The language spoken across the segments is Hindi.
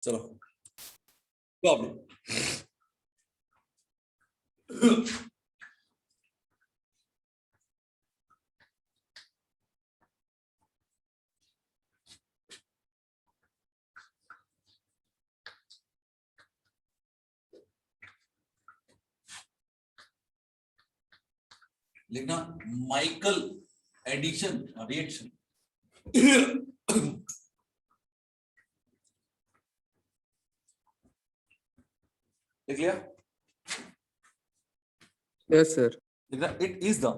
चलो प्रॉब्लम लिखना माइकल एडिशन रिएक्शन लिख लिया? Yes, sir. लिखना it is the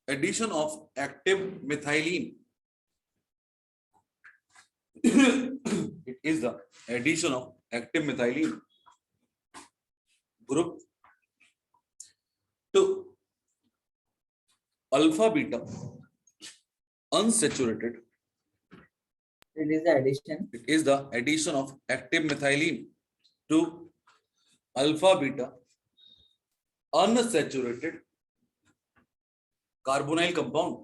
addition of active methylene. It is the addition of active methylene group to alpha beta unsaturated. It is the addition. It is the addition of active methylene to alpha beta unsaturated carbonyl compound.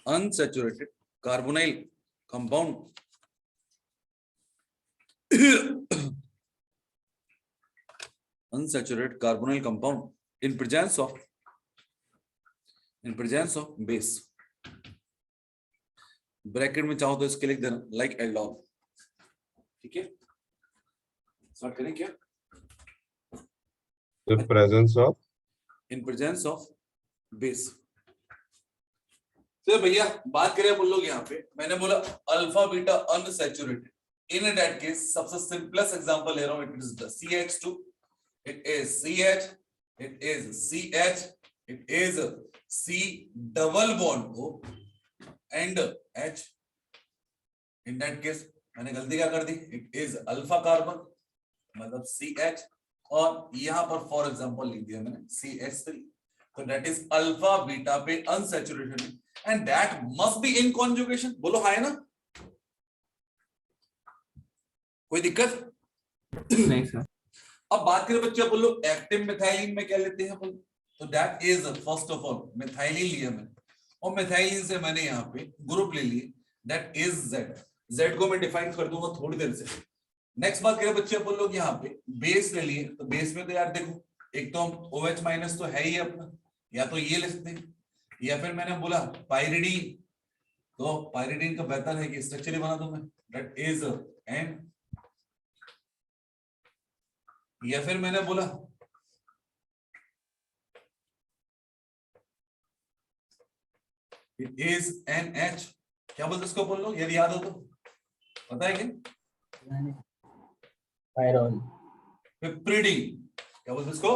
Unsaturated carbonyl compound unsaturated carbonyl compound in presence of base. Bracket में चाहो तो इसके लिख देना लाइक एल्डोल. ठीक है, स्टार्ट करें क्या? The presence of in presence of base. तो भैया बात करें अपन लोग यहाँ पे, मैंने बोला alpha beta unsaturated. In that case सबसे सिंपलेस्ट एग्जांपल ले रहा हूं. It is the CH2, it is CH, it is CH, it is C double bond O and H. in that case मैंने गलती क्या कर दी? it is अल्फा कार्बन मतलब CH और यहाँ पर फॉर एग्जांपल लिख दिया मैंने CH3. तो दैट इज अल्फा बीटा पे unsaturated and that must be in conjugation. बोलो हां है ना? कोई दिक्कत नहीं सर. अब बात करें बच्चे अपन लोग एक्टिव मिथाइलिन में क्या लेते हैं अपन? तो that is first of all methylene लिया मैंने और मिथाइलिन से मैंने यहाँ पे ग्रुप ले लिए दैट इज Z. Z को मैं डिफाइन कर दूंगा थोड़ी देर से. नेक्स्ट बात करें बच्चे अपन लोग यहाँ पे बेस ले लिए. तो बेस में तो यार देखो एक तो OH माइनस तो है ही अपना, या तो ये ले सकते हैं या फिर मैंने बोला पाइरिडीन. तो पाइरिडीन का बेहतर है कि स्ट्रक्चर ही बना दूं मैं दैट इज N, या फिर मैंने बोला इट इज NH. क्या बोलते इसको बोल लो यदि याद हो तो पता है क्या? Pyrrole. पिप्रिडीन. क्या बोलते इसको?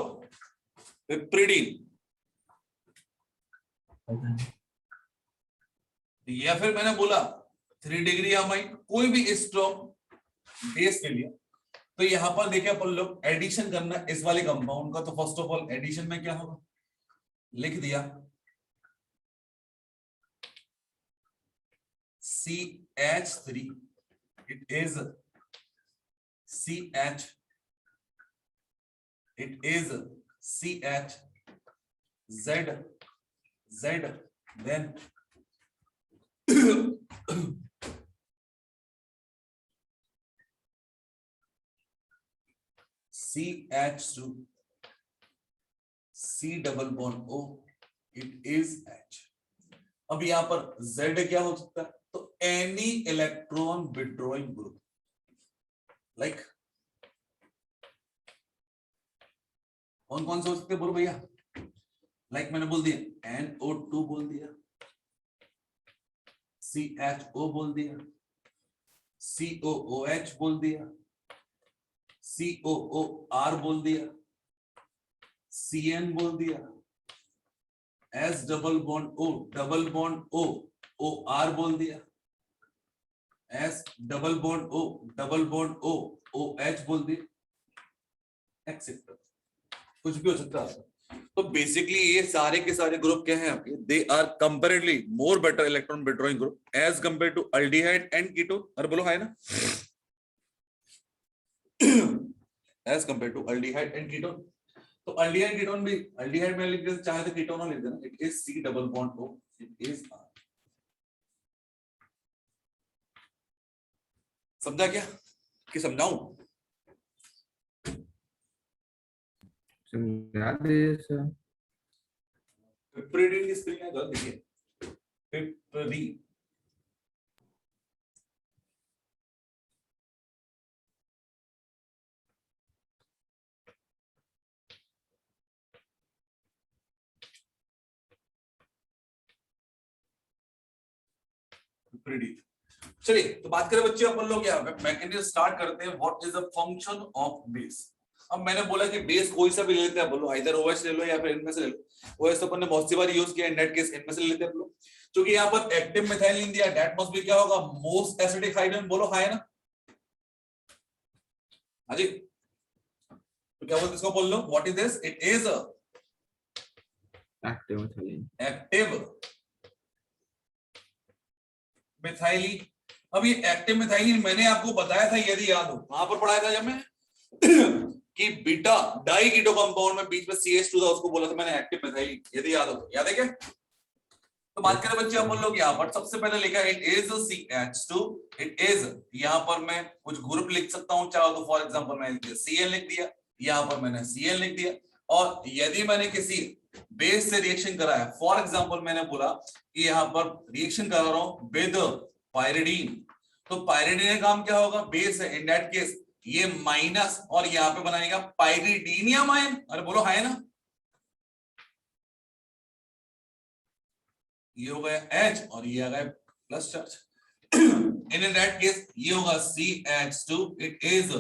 पिप्रिडीन. या फिर मैंने बोला 3 डिग्री अमाइन, कोई भी स्ट्रॉन्ग बेस के लिए. तो यहां पर देखिए अपन लोग एडिशन करना इस वाले कंपाउंड का. तो फर्स्ट ऑफ ऑल एडिशन में क्या होगा? लिख दिया CH3, it is CH, it is CH, Z, then CH2, C double bond O, it is H. अब यहां पर Z क्या हो सकता है? तो any electron withdrawing group like कौन कौन से हो सकते बोलो भैया? लाइक मैंने बोल दिया NO2 बोल दिया, CHO बोल दिया, COOH बोल दिया, COOR बोल दिया, CN बोल दिया, S double bond O OR बोल दिया, S double bond O OH बोल दिया, एक्सेट्रा. कुछ भी हो सकता है. तो बेसिकली ये सारे के सारे ग्रुप क्या हैं आपके? They are comparatively more better electron withdrawing group as compare to aldehyde and ketone. अरे बोलो है ना? As compare to aldehyde and ketone. तो अल्डिहाइड कीटोन भी अल्डिहाइड में लिख दे, चाहे तो कीटोन लिख देना, it is C double bond O, it is R। समझा क्या कि समझाऊं? समझा दीजिए सर। पिपरिडीन की स्पेलिंग है गलत लिखी है, पिपरी पिपरिडीन। चलिए तो बात करें बच्चे अपन लोग यहाँ पे मैकेनिज्म स्टार्ट करते हैं। What is the function of base? अब मैंने बोला कि बेस कोई सा भी ले लेते हैं, बोलो आइदर OH ले लो या फिर इनमें से ले लो। OH तो अपन ने बहुत सी बार यूज किया, इन दैट केस इनमें से ले लेते हैं लोग। क्योंकि यहाँ पर एक्टिव मिथाइलिन दिया, दैट मस्ट बी क्या होगा? Most acidic hydrogen. बोलो हां है ना? हाँ जी, तो क्या बोलते इसको बोल लो, what is this? It is active methylene. Active methylene. अब ये एक्टिव मिथाइलिन मैंने आपको बताया था, यदि याद हो, कहां पर पढ़ाया था जब मैं कि बीटा डाई कीटो कंपाउंड में बीच में CH2 था, उसको बोला था मैंने एक्टिव मिथाइलिन, यदि याद हो। याद है क्या? तो बात करें बच्चे अपन लोग यहाँ पर सबसे पहले लिखा it is CH2, it is, यहाँ पर मैं कुछ ग्रुप लिख सकता हूँ, चाहे तो फॉर एग्जांपल मैंने CN लिख दिया, यहाँ पर मैंने Cl लिख दिया। और यदि मैंने किसी बेस से रिएक्शन कराया, फॉर एग्जांपल मैंने बोला कि यहाँ पर रिएक्शन करा रहा हूं विद पायरिडीन, तो पायरिडीन का काम क्या होगा? बेस है, इन दैट केस ये माइनस और यहाँ पे बनाएगा पायरिडीनियम आयन। अरे बोलो है ना? ये हो गया H और ये आ गया plus charge. In that case ये होगा CH2, it is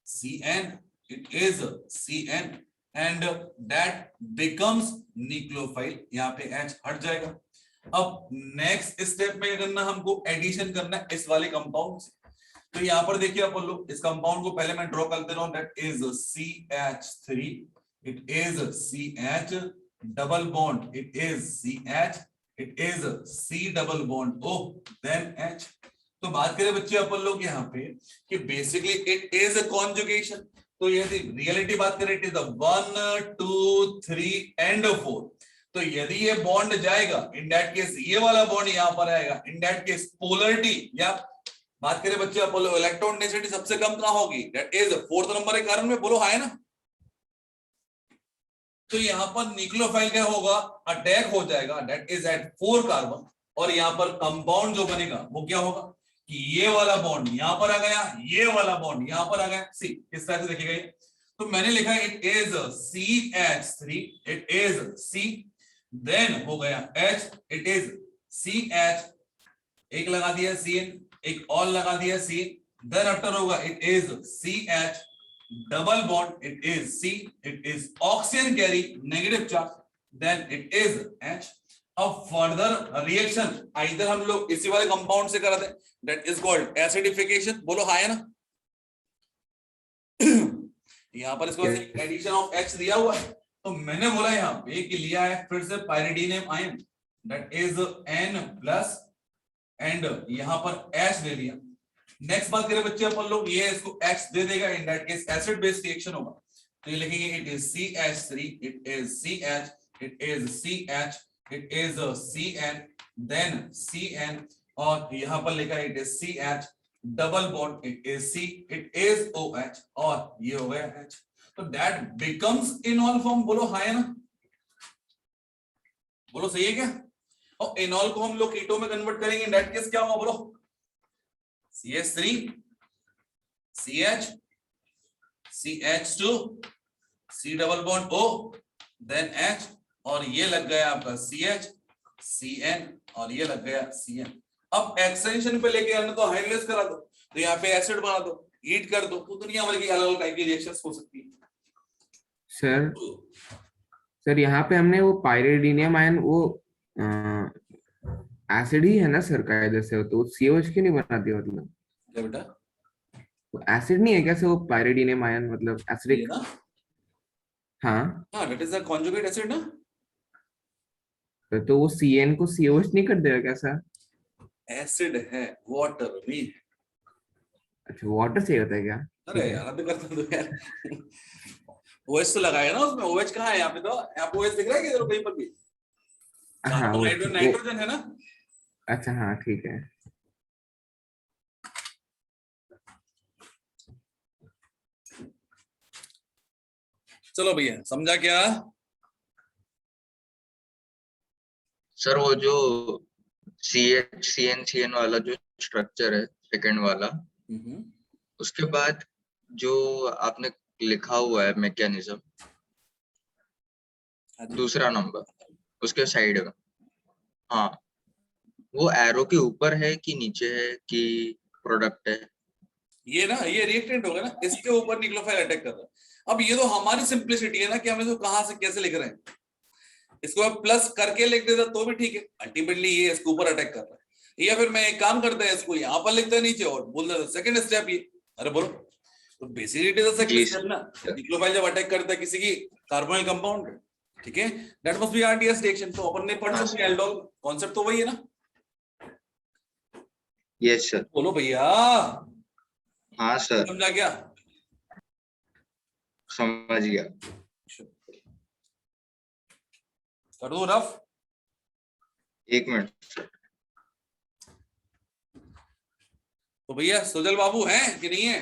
CN, it is CN and that becomes nucleophile. यहाँ पे H हट जाएगा। अब नेक्स्ट स्टेप में करना, हमको एडिशन करना है इस वाले कंपाउंड से। तो यहाँ पर देखिए अपन लोग, इस कंपाउंड को पहले मैं ड्रॉ कर दे रहा हूं, that is CH3, it is CH double bond, it is CH, it is C double bond O, then H। तो बात करें बच्चे अपन लोग यहाँ पे कि basically it is a conjugation. तो यदि रियलिटी बात करें, इट इज 1 2 3 एंड 4। तो यदि ये बॉन्ड जाएगा, इन दैट केस ये वाला बॉन्ड यहां पर आएगा, इन दैट केस पोलरिटी, या बात करें बच्चे अपन लोग इलेक्ट्रॉन डेंसिटी सबसे कम कहां होगी? दैट इज 4th नंबर के कारण में, बोलो हां है ना? तो यहां पर न्यूक्लियोफाइल क्या होगा? अटैक हो जाएगा, दैट इज एट 4 कार्बन। और यहां पर कंपाउंड जो बनेगा वो क्या होगा कि ये वाला बॉन्ड यहां पर आ गया, ये वाला बॉन्ड यहां पर आ गया। सी इस तरह से देखिएगा ये। तो मैंने लिखा it is CH3, it is C, then हो गया H, इट इज CH, एक लगा दिया CN, एक और लगा दिया C, देन आफ्टर होगा it is CH double bond, it is C, it is oxygen carry negative charge, then it is H। अब फर्दर रिएक्शन आइदर हम लोग इसी वाले कंपाउंड से कराते हैं, दैट इज कॉल्ड एसिडिफिकेशन। बोलो हां है ना? यहां पर इसको एडिशन ऑफ H दिया हुआ है, तो मैंने बोला यहां पे कि लिया है फिर से pyridinium ion, that is N plus, and यहां पर H ले लिया। नेक्स्ट बात करें बच्चे अपन लोग, ये इसको X दे देगा, in that case acid base reaction होगा। तो ये लिखेंगे it is CH3, it is CH, it is CH, it is CN, then CN, और यहां पर लिखा है it is CH double bond, it is C, it is OH, और ये हो गया H। तो दैट बिकम्स इनॉल फॉर्म। बोलो हां है ना? बोलो सही है क्या? और इनॉल को हम लोग कीटो में कन्वर्ट करेंगे, इन दैट केस क्या होगा? बोलो CH3, CH, CH2, C double bond O, then H, और ये लग गया आपका CH, CN, और ये लग गया CN। अब एक्सटेंशन पे लेके आना तो हाइड्रोलाइज करा दो, तो यहाँ पे एसिड बना दो, हीट कर दो, तो दुनिया भर की अलग अलग टाइप की रिएक्शंस हो सकती है। सर यहाँ पे हमने वो पायरिडीनियम आयन, वो एसिड ही है ना सर का इधर से, तो COH क्यों नहीं बनाती? मतलब क्या बेटा? वो एसिड नहीं है कैसे वो पायरिडीनियम आयन, मतलब ये एसिडिक? ना, हाँ, हाँ that is the conjugate acid ना। तो वो CN को COH नहीं कर देगा क्या सर? एसिड है, वाटर भी है। अच्छा, वाटर चाहिए होता है क्या? अरे ठीक है। यार अभी करता तो यार OH तो लगाया ना उसमें, OH कहाँ है यहाँ पे? तो यहाँ पे OH दिख रहा है किधर कहीं पर भी? हाँ वो नाइट्रोजन है ना? अच्छा हाँ ठीक है। चलो भैया, समझा क्या? सर वो जो CH CN वाला जो स्ट्रक्चर है सेकंड वाला, उसके बाद जो आपने लिखा हुआ है मैकेनिज्म, दूसरा नंबर उसके साइड में, हाँ, वो एरो के ऊपर है कि नीचे है कि प्रोडक्ट है? ये ना, ये रिएक्टेंट होगा ना, इसके ऊपर न्यूक्लियोफाइल अटैक कर रहा है। अब ये तो हमारी सिंप्लिसिटी है ना कि हम इसको कहां से कैसे लिख रहे हैं। इसको प्लस करके लिख देता तो भी ठीक है, अल्टीमेटली ये इसके ऊपर अटैक कर रहा है। या फिर मैं एक काम करता है, इसको यहाँ पर लिखता है नीचे और बोल देता सेकंड स्टेप ये। अरे बोलो, तो basically it is the second step ना। न्यूक्लियोफाइल जब अटैक करता है किसी की कार्बोनिल कंपाउंड, ठीक है, that must be RDS reaction. तो अपन ने पढ़ चुके हैं, एल्डोल कॉन्सेप्ट तो वही है ना। Yes sir. बोलो भैया। हाँ सर, समझा क्या? समझ गया। कर दो रफ। 1 मिनट। तो भैया सुजल बाबू हैं कि नहीं है?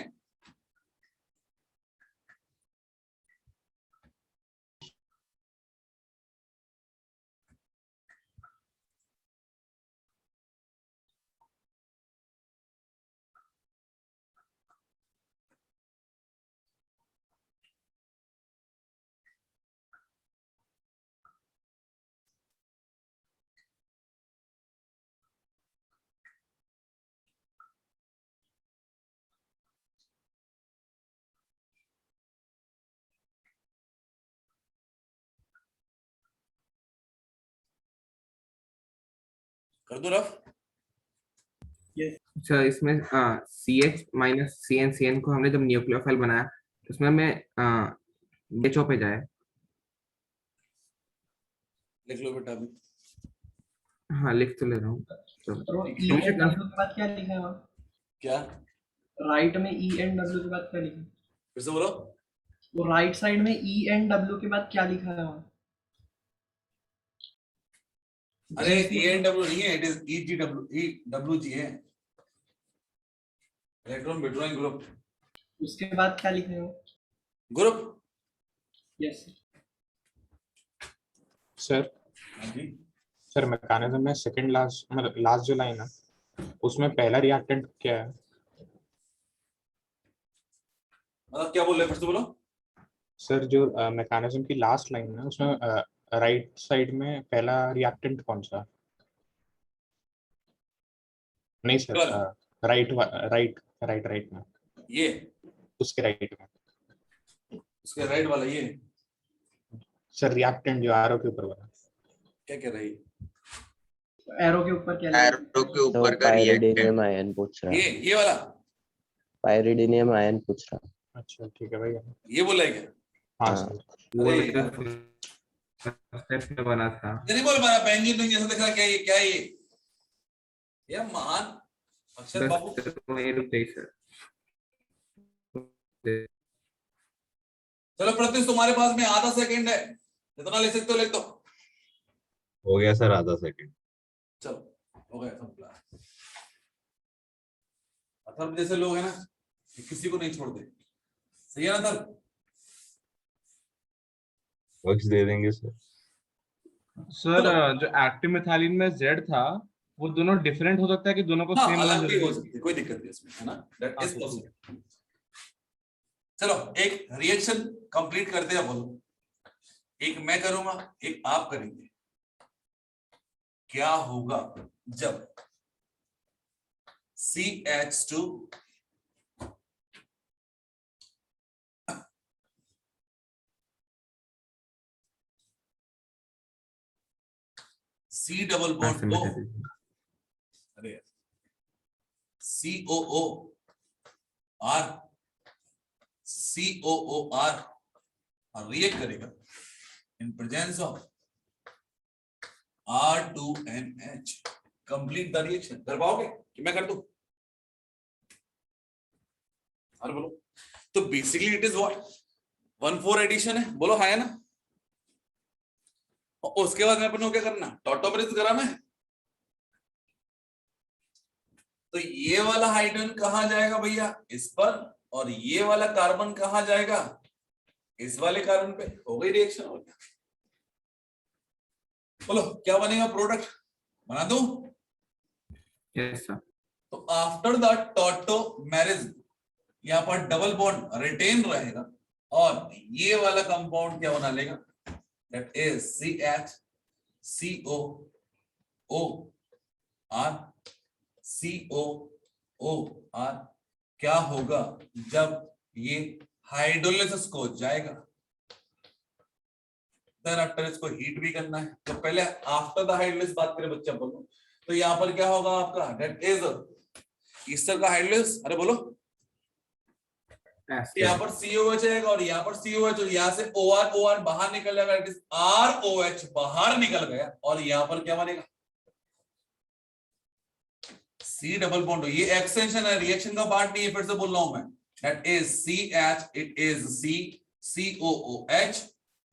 कर दो रफ। अच्छा इसमें CH माइनस CN को हमने जब न्यूक्लियोफाइल बनाया तो उसमें हमें BHO पे जाए। लिख लो बेटा अभी। हाँ लिख तो ले रहा हूँ। तो ठीक ई है। एंड डब्ल्यू के बाद क्या लिखा है वहाँ? क्या? राइट में ई एंड डब्ल्यू के बाद क्या लिखा है? फिर से बोलो। वो राइट साइड में ई एंड डब्ल्यू के बाद क्या लिखा है वहाँ? अरे ENW नहीं है, इट इज EWG है, इलेक्ट्रॉन विड्रॉइंग ग्रुप। उसके बाद क्या लिखा है? Group. Yes sir ji. Sir mechanism में सेकंड लास्ट मतलब लास्ट जो लाइन है उसमें पहला रिएक्टेंट क्या है? मतलब क्या बोल रहे हैं, फिर से बोलो। सर जो मैकेनिज्म की लास्ट लाइन है उसमें राइट साइड में पहला रिएक्टेंट कौन सा? नहीं sir, right right right right में, ये उसके राइट में उसके राइट वाला ये सर रिएक्टेंट जो आरओ के ऊपर वाला। क्या कह रही है? एरो के ऊपर क्या लिखा है? एरो के तो ऊपर का पायरिडिनियम रिएक्टेंट। आयन पूछ रहा है, ये वाला पायरिडिनियम आयन पूछ रहा है। अच्छा ठीक है भैया। ये बोला है क्या? हाँ हाँ। सर। वो अरे मेरा स्टेप में बना था। ये नहीं बोल पा रहा, बेंजीन तो जैसा दिख रहा, क्या ये, क्या ये महान अक्षर बाबू। बस वहीं रुक गई सर। चलो प्रत्युष, तुम्हारे पास में आधा सेकंड है, जितना ले सकते हो लिख दो। हो गया सर, आधा सेकंड। चलो हो गया सब प्लान। अथर्व जैसे लोग हैं ना, ये किसी को नहीं छोड़ते, सही है ना अथर्व? वर्क्स दे देंगे सर। सर जो एक्टिव मिथाइलिन में Z था वो दोनों डिफरेंट हो सकता है कि दोनों को हाँ, सेम अलग भी हो सकती है, कोई दिक्कत नहीं इसमें, है ना, दैट इज पॉसिबल। चलो एक रिएक्शन कंप्लीट करते हैं, बोलो। एक मैं करूंगा, एक आप करेंगे। क्या होगा जब CH2 C double bond O, अरे COO R COOR रिएक्ट करेगा in presence of R2NH। Complete the reaction. कर पाओगे कि मैं कर दूं? अरे बोलो। तो basically it is what, 1,4 addition है, बोलो हाँ है ना। और उसके बाद में अपन को क्या करना, टॉटोमरेज ग्राम है। तो ये वाला हाइड्रोजन कहाँ जाएगा भैया, इस पर, और ये वाला कार्बन कहाँ जाएगा, इस वाले कार्बन पे। हो गई रिएक्शन। हो गया, बोलो क्या बनेगा, प्रोडक्ट बना दूं। Yes sir. तो आफ्टर द टॉटोमेरेज यहाँ पर डबल बॉन्ड रिटेन रहेगा और ये वाला कंपाउंड क्या बना लेगा, दैट इज CH2COOR। COOR क्या होगा जब ये हाइड्रोलिसिस को जाएगा, देन आफ्टर इसको हीट भी करना है। तो पहले आफ्टर द हाइड्रोलिसिस बात करें बच्चा, बोलो तो यहाँ पर क्या होगा आपका, दैट इज ईस्टर का हाइड्रोलिसिस। अरे बोलो, यहाँ पर COH आएगा और यहाँ पर COH, और यहाँ से OR बाहर निकल जाएगा, इट इज ROH बाहर निकल गया, और यहाँ पर क्या बनेगा, C डबल बॉन्ड। ये एक्सटेंशन है, रिएक्शन का पार्ट नहीं है, फिर से बोल रहा हूं मैं, that is CH, it is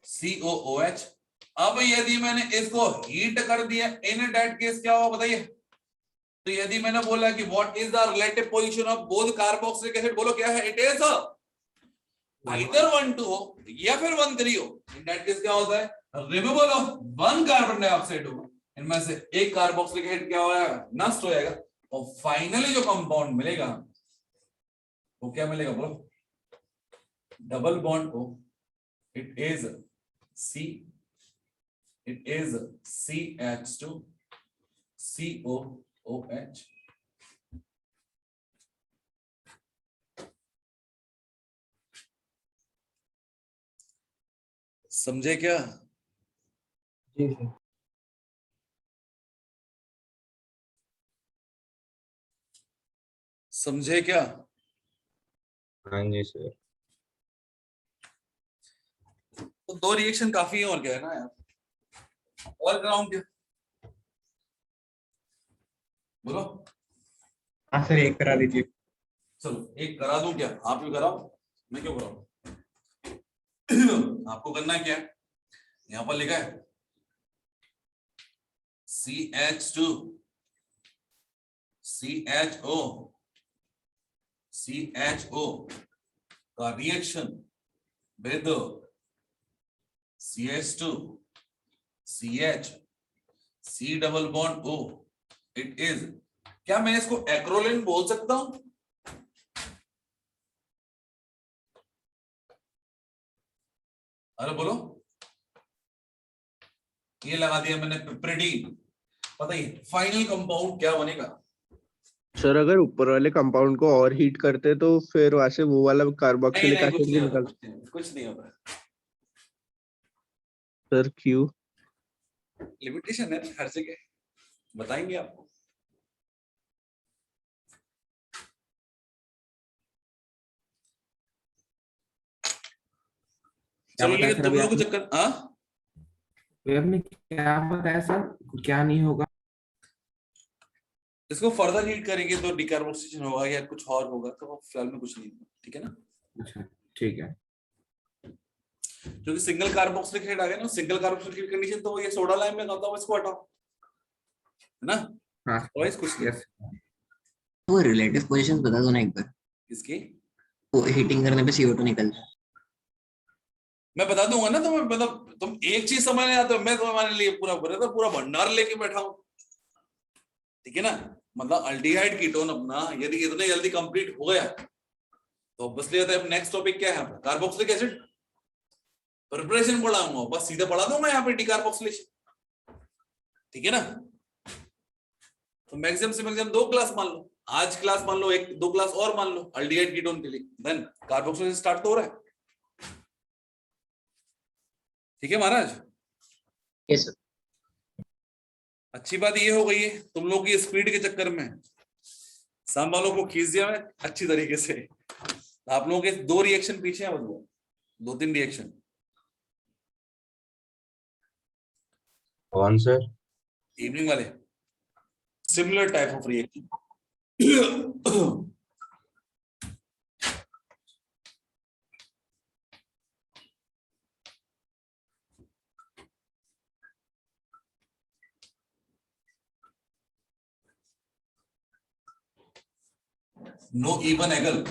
COOH। अब यदि मैंने इसको हीट कर दिया, इन दैट केस क्या होगा बताइए। तो यदि मैंने बोला कि what is the relative position of both carboxylic acid, बोलो क्या है, इट इज आइदर 1,2 हो या फिर 1,3 हो। इन दैट केस क्या होता है, रिमूवल ऑफ 1 कार्बन डाइऑक्साइड होगा, इनमें से एक कार्बोक्सिलिक एसिड क्या हो जाएगा, नष्ट हो जाएगा, और फाइनली जो कंपाउंड मिलेगा वो क्या मिलेगा, बोलो double bond O, it is CH2COOH। समझे क्या, जी सर। समझे क्या। हाँ जी सर। तो 2 रिएक्शन काफी है, और क्या है ना यार, और कराऊं क्या, बोलो। हाँ सर, एक करा दीजिए। चलो एक करा दूं क्या, आप भी कराओ, मैं क्यों कराऊं। आपको करना क्या है, यहां पर लिखा है CH2 CHO का reaction with CH2 CH C double bond O, it is, क्या मैं इसको एक्रोलिन बोल सकता हूं, अरे बोलो। ये लगा दिया मैंने पिपरिडीन। बताइए फाइनल कंपाउंड क्या बनेगा। सर अगर ऊपर वाले कंपाउंड को और हीट करते तो फिर वहां से वो वाला नहीं कार्बोक्सिलिक नहीं, कुछ एसिड नहीं भी होता, निकल। कुछ नहीं होता। सर क्यों? लिमिटेशन है हर जगह, बताएंगे आपको। क्या चलो बताया लेकिन सर तुम अभी लोग को आपने? चक्कर, हाँ अभी आपने क्या बताया सर, क्या नहीं होगा? इसको फर्दर हीट करेंगे तो डिकार्बोक्सिलेशन होगा या कुछ और होगा, तो फिलहाल में कुछ नहीं होगा, ठीक है ना। अच्छा ठीक है। क्योंकि सिंगल कार्बोक्सिलिक एसिड आ गया ना, सिंगल कार्बोक्सिलिक कंडीशन, तो ये सोडा लाइम में कहता हूं इसको हटाओ, है ना, हाँ वाइस कुछ नहीं। यस। वो रिलेटिव पोजीशन बता दो ना एक बार, इसकी वो हीटिंग करने पे CO2 निकलता है। मैं बता दूंगा ना, तुम्हें मतलब तुम एक चीज समझ नहीं आते हो, मैं तुम्हारे लिए पूरा भंडार लेके बैठा हूं, ठीक है ना। मतलब अल्डिहाइड कीटोन अपना यदि इतने जल्दी कंप्लीट हो गया तो ऑब्वियसली अब नेक्स्ट टॉपिक क्या है, कार्बोक्सिलिक एसिड प्रिपरेशन पढ़ाऊंगा, बस सीधे पढ़ा दूंगा यहाँ पे डिकार्बोक्सिलेशन, ठीक है ना। तो मैक्सिमम से मैक्सिमम 2 क्लास मान लो, आज क्लास मान लो, 1-2 क्लास और मान लो अल्डिहाइड कीटोन के लिए, देन कार्बोक्सिलेशन स्टार्ट तो हो रहा है, ठीक है महाराज। Yes sir. अच्छी बात ये हो गई है, तुम लोग की स्पीड के चक्कर में सब वालों को खींच दिया मैं अच्छी तरीके से। आप लोगों के 2 रिएक्शन पीछे हैं, मतलब 2-3 रिएक्शन। कौन सर? इवनिंग वाले similar type of reaction. Knoevenagel,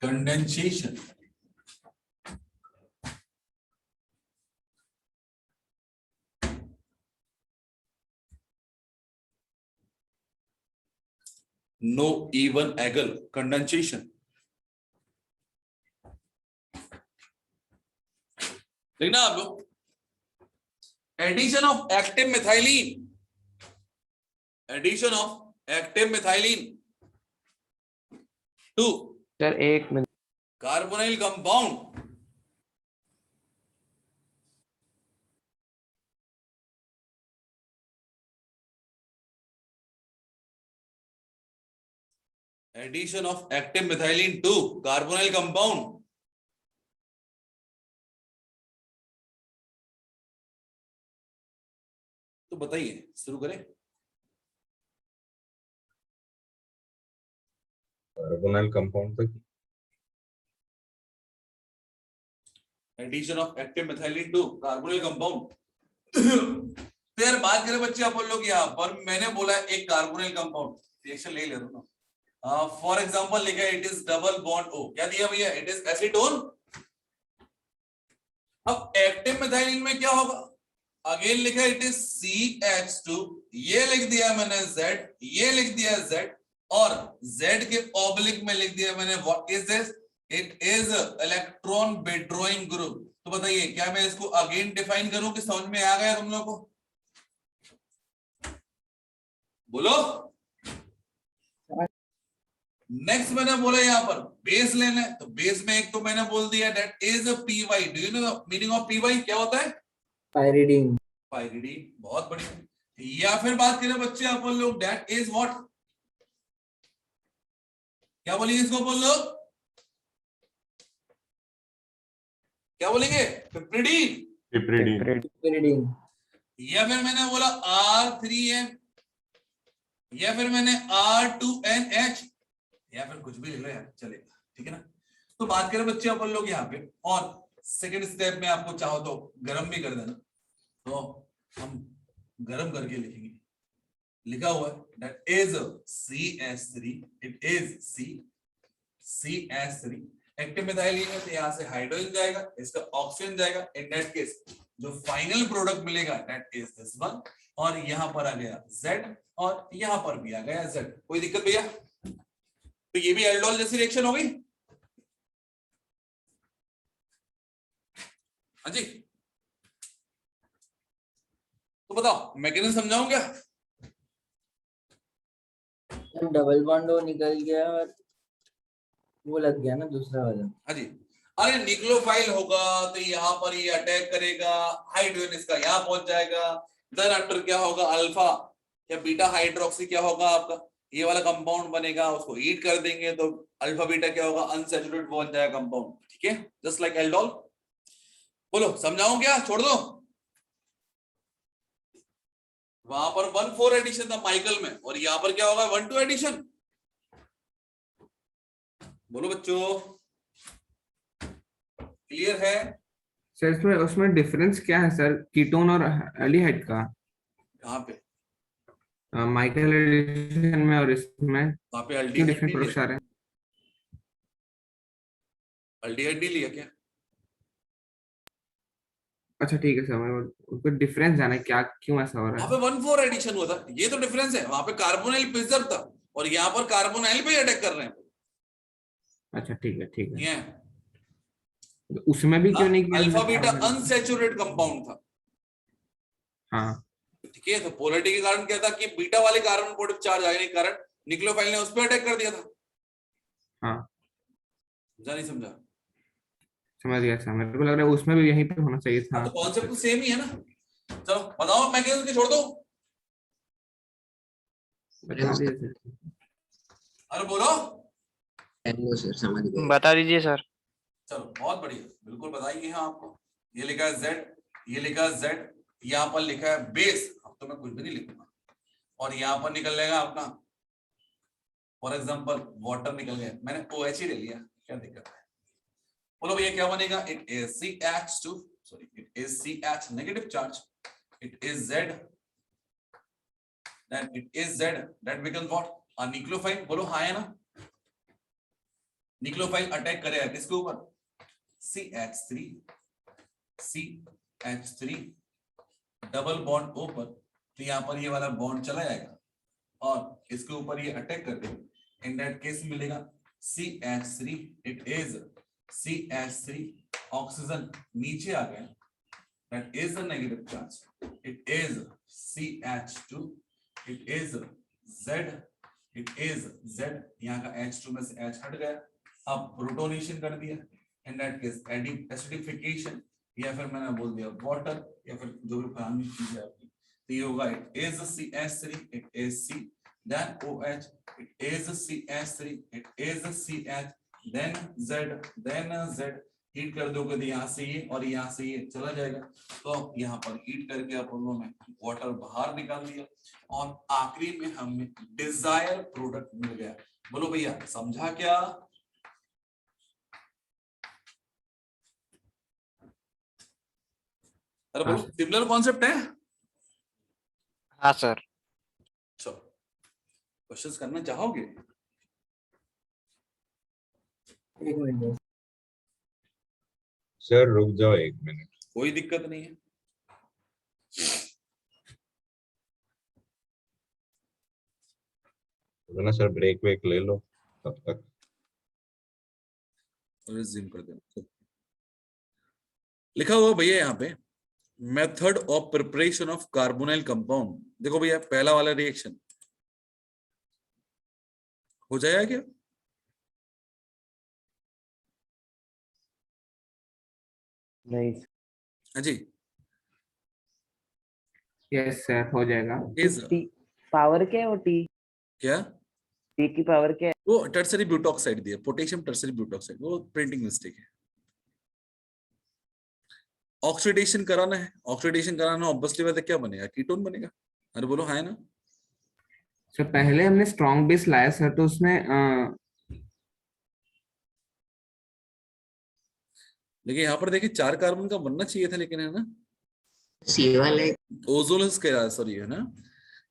condensation, Knoevenagel condensation. देखना आप लोग, addition of active methylene, addition of active methylene to sir एक मिनट, carbonyl compound, addition of active methylene to carbonyl compound, तो बताइए शुरू करें। कार्बोनाइल कंपाउंड तक addition of active methylene to carbonyl compound. तो यार बात करें बच्चे अपन लोग यहाँ पर, मैंने बोला एक कार्बोनिल कंपाउंड, रिएक्शन ले रहा हूँ। फॉर एग्जांपल लिखा है it is double bond O, क्या दिया भैया, इट इज एसीटोन। अब एक्टिव मिथाइलिन में क्या होगा, अगेन लिखा है इट इज CH2, ये लिख दिया मैंने Z, ये लिख दिया Z, और Z के ऑब्लिक में लिख दिया मैंने what is this, it is electron withdrawing group. तो बताइए क्या मैं इसको अगेन डिफाइन करूं कि समझ में आ गया तुम लोगों को, बोलो। नेक्स्ट मैंने बोला यहाँ पर बेस लेना है, तो बेस में एक तो मैंने बोल दिया that is PY। Do you know the meaning of PY, क्या होता है, पायरिडीन। पाइरिडीन, बहुत बढ़िया। या फिर बात करें बच्चे अपन लोग दैट इज व्हाट, क्या बोलेंगे इसको बोल लो, क्या बोलेंगे, पिप्रिडीन। पायरिडीन। या फिर मैंने बोला R3N, या फिर मैंने R2NH, या फिर कुछ भी ले लो यार, चलेगा, ठीक है ना। तो बात करें बच्चे अपन लोग यहाँ पे, और सेकंड स्टेप में आपको चाहो तो गर्म भी कर देना, तो हम गर्म करके लिखेंगे। लिखा हुआ है that is CH3, it is CH3 active methylene है, तो यहाँ से हाइड्रोजन जाएगा, इसका ऑक्सीजन जाएगा, इन दैट केस जो फाइनल प्रोडक्ट मिलेगा दैट इज दिस वन, और यहाँ पर आ गया Z, और यहाँ पर भी आ गया Z। कोई दिक्कत भैया, तो ये भी एल्डोल जैसी रिएक्शन हो गई। हाँ जी, तो बताओ मैकेनिज्म समझाऊं क्या। डबल बॉन्ड वो निकल गया और वो लग गया ना दूसरा वाला। हाँ जी, अरे निक्लोफाइल होगा तो यहाँ पर ये अटैक करेगा, हाइड्रोजन इसका यहाँ पहुंच जाएगा, देन आफ्टर क्या होगा, अल्फा या बीटा हाइड्रोक्सी क्या होगा आपका, ये वाला कंपाउंड बनेगा, उसको हीट कर देंगे तो अल्फा बीटा क्या होगा, अनसैचुरेटेड बन जाएगा कंपाउंड, ठीक है, जस्ट लाइक एल्डोल। बोलो समझाऊं क्या, छोड़ दो। वहां पर 1,4 एडिशन था माइकल में, और यहाँ पर क्या होगा 1,2 एडिशन। बोलो बच्चों, क्लियर है। सर इसमें उसमें डिफरेंस क्या है सर, कीटोन और एल्डिहाइड का, कहाँ पे, माइकल एडिशन में और इसमें वहां पे क्यों अल्डिहाइड डिफरेंट नहीं प्रोडक्ट्स आ रहे हैं। अल्डिहाइड नहीं लिया क्या, अच्छा ठीक है सर, मैं उसको डिफरेंस जाना है क्या, क्यों ऐसा हो रहा वहां है। पे 1,4 एडिशन हुआ था, ये तो डिफरेंस है, वहां पे कार्बोनाइल प्रिजर्व था और यहाँ पर कार्बोनाइल पे अटैक कर रहे हैं। अच्छा ठीक है ठीक है, ये तो उसमें भी क्यों नहीं किया अल्फा हमने बीटा carbonyl? अनसैचुरेटेड कंपाउंड था, हाँ ठीक है, तो पोलैरिटी के कारण क्या था कि बीटा वाले कार्बन पॉजिटिव चार्ज आने के कारण निक्लोफाइल ने उस पर अटैक कर दिया था। हाँ समझा नहीं समझा, समझ गया सर, मेरे को लग रहा है उसमें भी यहीं पे होना चाहिए था। तो कॉन्सेप्ट तो सेम ही है ना। चलो बताओ मैकेनिज्म के छोड़ दो, बता दिए सर। अरे बोलो, हेलो सर, समझ गए। बता दीजिए सर। चलो बहुत बढ़िया, बिल्कुल बताइए। हाँ आपको ये लिखा है Z, ये लिखा है Z, यहाँ पर लिखा है बेस, अब तो मैं कुछ भी नहीं लिखूंगा, और यहाँ पर निकल जाएगा अपना फॉर एग्जांपल वाटर निकल गया, मैंने OH ही ले लिया, क्या दिक्कत है। बोलो भैया क्या बनेगा, it is CH2, sorry it is CH negative charge, it is Z, then it is Z, that becomes what? A nucleophile. बोलो हाँ है ना? न्यूक्लियोफाइल अटैक करेगा किसके ऊपर? CH3, CH3 डबल बॉन्ड ऊपर, तो यहाँ पर ये वाला बॉन्ड चला जाएगा और इसके ऊपर ये अटैक कर देगा। इन दैट केस मिलेगा CH3, it is CH3, oxygen नीचे आ गया, that is the negative charge, it is CH2, it is Z, it is Z, यहाँ का H2 में से H हट गया, अब प्रोटोनेशन कर दिया, in that case acidification, या फिर मैंने बोल दिया वाटर, या फिर जो भी पुरानी चीज है आपकी, तो ये होगा it is CH3, it is C, then OH, it is CH3, it is CH, then Z, heat कर दोगे तो यहाँ से ये और यहाँ से ये चला जाएगा, तो यहाँ पर हीट करके अपन लोगों ने वाटर बाहर निकाल दिया और आखिरी में हमें डिजायर प्रोडक्ट मिल गया। बोलो भैया समझा क्या? अरे बोलो सिमिलर कॉन्सेप्ट है? हाँ सर। चलो क्वेश्चंस करना चाहोगे? एक मिनट सर रुक जाओ 1 मिनट। कोई दिक्कत नहीं है। ना सर ब्रेक वेक ले लो तब तक। रिज्यूम कर देना। लिखा हुआ भैया यहाँ पे method of preparation of carbonyl compound. देखो भैया पहला वाला रिएक्शन हो जाएगा क्या? नहीं। हाँ जी यस सर हो जाएगा। इज पावर क्या है वो टी? क्या? टी की पावर क्या है? वो टर्सरी ब्यूटॉक्साइड दिया, पोटेशियम टर्सरी ब्यूटॉक्साइड, वो प्रिंटिंग मिस्टेक है। ऑक्सीडेशन कराना है, ऑक्सीडेशन कराना ऑब्वियसली बात है क्या बनेगा? कीटोन बनेगा। अरे बोलो हाँ है ना? सर पहले हमने स्ट्रॉन्ग बेस लाया सर, तो उसमें लेकिन यहाँ पर देखिए 4 कार्बन का बनना चाहिए था, लेकिन है ना सी वाले ओजोलस करा, सॉरी है ना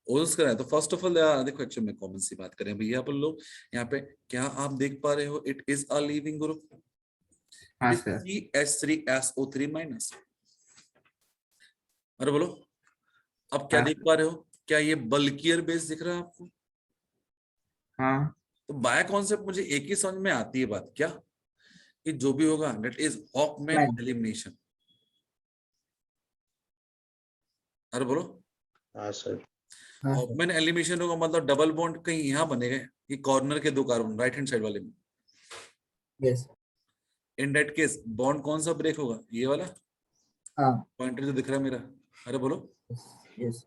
ओजोलस करा। तो फर्स्ट ऑफ ऑल देखो एक्चुअली में कॉमन सी बात करें भैया अपन लोग यहाँ पे, क्या आप देख पा रहे हो? It is a leaving group. हाँ सर। CH3SO3 minus. अरे बोलो अब क्या हाँ। देख पा रहे हो? क्या ये बल्कियर बेस दिख रहा है आपको? हाँ तो बाय कॉन्सेप्ट मुझे एक ही समझ में आती है बात, क्या कि जो भी होगा दैट इज हॉफमैन एलिमिनेशन। अरे बोलो हाँ सर। हॉफमैन एलिमिनेशन होगा मतलब डबल बॉन्ड कहीं यहाँ बनेगा, ये कॉर्नर के 2 कार्बन राइट हैंड साइड वाले में। Yes in that case bond कौन सा ब्रेक होगा? ये वाला हाँ पॉइंटर जो दिख रहा है मेरा। अरे बोलो यस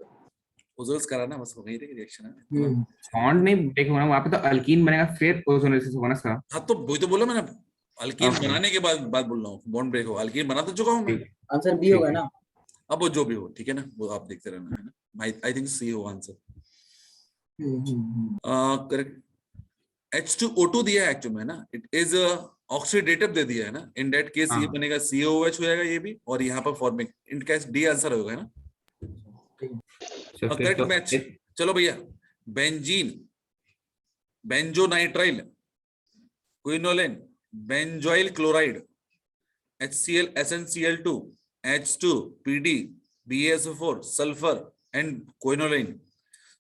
ओजोल्स कराना बस हो गई थी रिएक्शन है। बॉन्ड नहीं ब्रेक होगा, वहां पे तो अल्कीन बनेगा फिर ओजोनेसिस होगा ना सर। हाँ तो वही तो बोला मैंने, अल्कीन Okay. बनाने के बाद बात बोल रहा हूँ, बॉन्ड ब्रेक होगा। अल्कीन बना तो चुका हूँ मैं। आंसर बी होगा ना? अब वो जो भी हो ठीक है ना, वो आप देखते रहना है ना। आई थिंक सी हो आंसर। करेक्ट। H2O2 दिया है एक्चुअली में ना, इट इज ऑक्सीडेटिव दे दिया है ना। इन दैट केस ये बनेगा COOH हो जाएगा ये भी, और यहाँ पर formic. In case D answer होगा ना। Correct match. चलो भैया benzene, benzonitrile, quinoline, benzoyl chloride, HCl, SnCl2, H2, PD, BaSO4, sulphur and quinoline,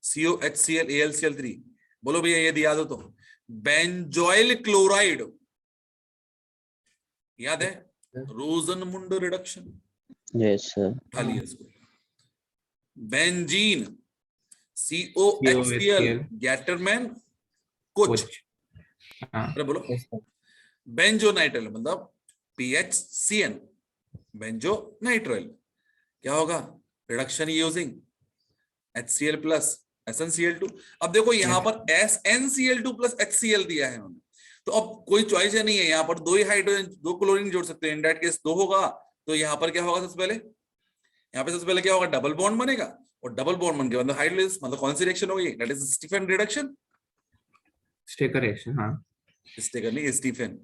COHCl, AlCl3। बोलो भैया ये याद हो तो बेंजोइल क्लोराइड याद है? रोजनमुंड रिडक्शन। Yes sir. उठा लिया इसको। बेंजीन COHCl, गैटरमैन कुछ। अरे बोलो बेंजोनाइट्राइल मतलब PHCN, बेंजोनाइट्राइल क्या होगा? Reduction using HCl plus SnCl2। अब देखो यहाँ पर SnCl2 प्लस HCl दिया है उन्होंने, तो अब कोई चॉइस नहीं है यहाँ पर। 2 ही हाइड्रोजन 2 क्लोरीन जोड़ सकते हैं। इन दैट केस 2 होगा, तो यहाँ पर क्या होगा? सबसे पहले यहाँ पे सबसे पहले क्या होगा? डबल बॉन्ड बनेगा, और डबल बॉन्ड बन के मतलब हाइड्रोलिसिस मतलब कौन सी रिएक्शन होगी? That is Stephen reduction. Strecker reaction. हाँ स्टेकर नहीं, Stephen.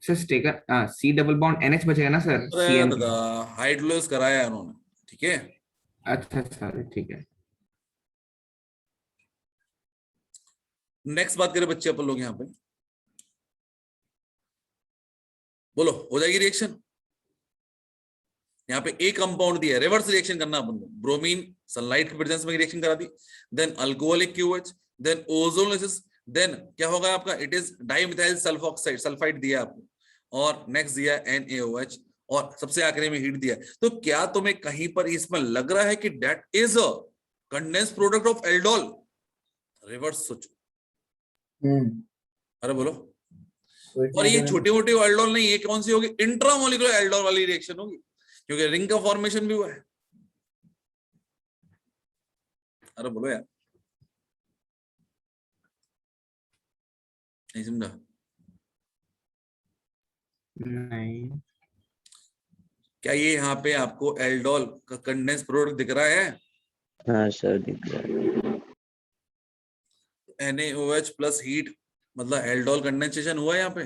Sir Strecker C double bond NH बचेगा ना सर? CN हाइड्रोलिसिस कराया है उन्होंने, ठीक है। अच्छा सर ठीक है। नेक्स्ट बात करें बच्चे अपन लोग यहाँ पे, बोलो हो जाएगी रिएक्शन। यहाँ पे एक कंपाउंड दिया है, रिवर्स रिएक्शन करना अपन को। ब्रोमीन सनलाइट के प्रेजेंस में रिएक्शन करा दी, then alcoholic QH, then ozonolysis, then क्या होगा आपका, it is dimethyl sulphoxide, sulphide दिया आपको, और नेक्स्ट दिया NaOH, और सबसे आखिरी में हीट दिया। तो क्या तुम्हें कहीं पर इसमें लग रहा है कि that is a condense product of aldol? Reverse सोचो, अरे बोलो। और ये छोटे मोटे एल्डोल नहीं, ये कौन सी होगी, इंट्रामोलिकुलर एल्डोल वाली रिएक्शन होगी, क्योंकि रिंग का फॉर्मेशन भी हुआ है। अरे बोलो यार, नहीं समझा? नहीं, क्या ये यहाँ पे आपको एल्डोल का कंडेंस प्रोडक्ट दिख रहा है? हाँ सर दिख रहा है। NaOH प्लस हीट मतलब एल्डोल कंडेंसेशन हुआ है यहाँ पे।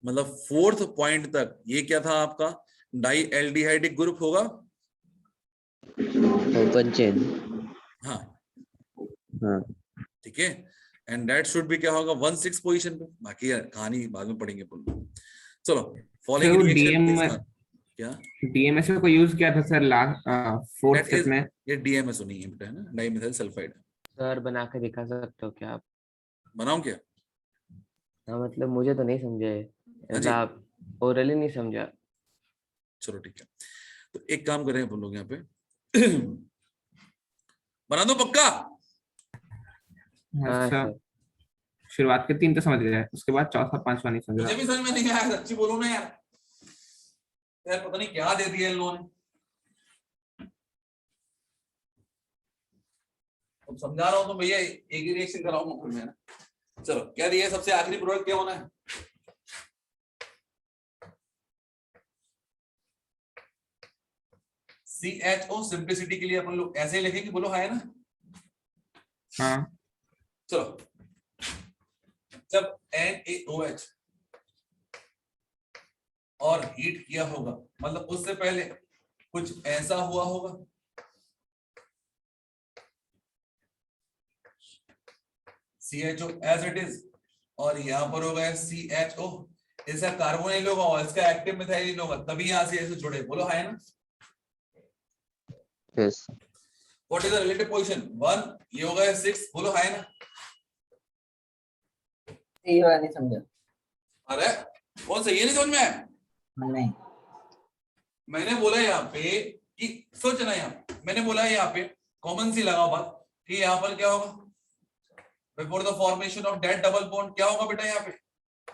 मतलब फोर्थ पॉइंट तक ये क्या था आपका, डाई एल्डिहाइडिक ग्रुप होगा। Open chain. हाँ हाँ ठीक है, एंड दैट शुड भी क्या होगा 1,6 पोजीशन पे। बाकी कहानी बाद में पढ़ेंगे अपन। चलो फॉलोइंग रिएक्शन क्या DMS को यूज किया था सर लास्ट फोर्थ स्टेप में। ये DMSO नहीं है बेटा, है ना, डाइमिथाइल सल्फाइड। सर बना के दिखा सकते हो क्या आप? बनाऊं क्या? हाँ मतलब मुझे तो नहीं समझे, हाँ जी। मतलब ओरली नहीं समझा। चलो ठीक है, तो एक काम करें अपन लोग यहाँ पे बना दो पक्का। हाँ अच्छा, सर। शुरुआत के 3 तो समझ गए, उसके बाद चौथा पांचवा नहीं समझ मुझे रहा। भी समझ में नहीं आया, सच्ची बोलो ना यार, यार पता नहीं क्या दे दिया इन लोगों ने। अब समझा रहा हूं तो भैया एक ही रिएक्शन कराऊंगा फिर मैं ना। चलो क्या दिया है, सबसे आखिरी प्रोडक्ट क्या होना है? CHO। सिंप्लिसिटी के लिए अपन लोग ऐसे ही लिखेंगे, बोलो हाँ है ना। हाँ चलो जब NaOH और हीट किया होगा, मतलब उससे पहले कुछ ऐसा हुआ होगा, CHO एज इट इज, और यहाँ पर होगा CHO, इसका कार्बोनिल होगा और इसका एक्टिव मिथाइलिन होगा, तभी यहाँ से ऐसे जुड़े। बोलो हाँ है ना। Yes. What is the relative position 1, ये होगा 6। बोलो हाँ है ना। ये वाला नहीं समझा। अरे कौन सा, ये नहीं समझ में आया? नहीं। मैंने बोला यहाँ पे कि सोचना, यहाँ मैंने बोला है यहाँ पे कॉमन सी लगाओ बात कि यहाँ पर क्या होगा, before the formation of that double bond क्या होगा बेटा, यहाँ पे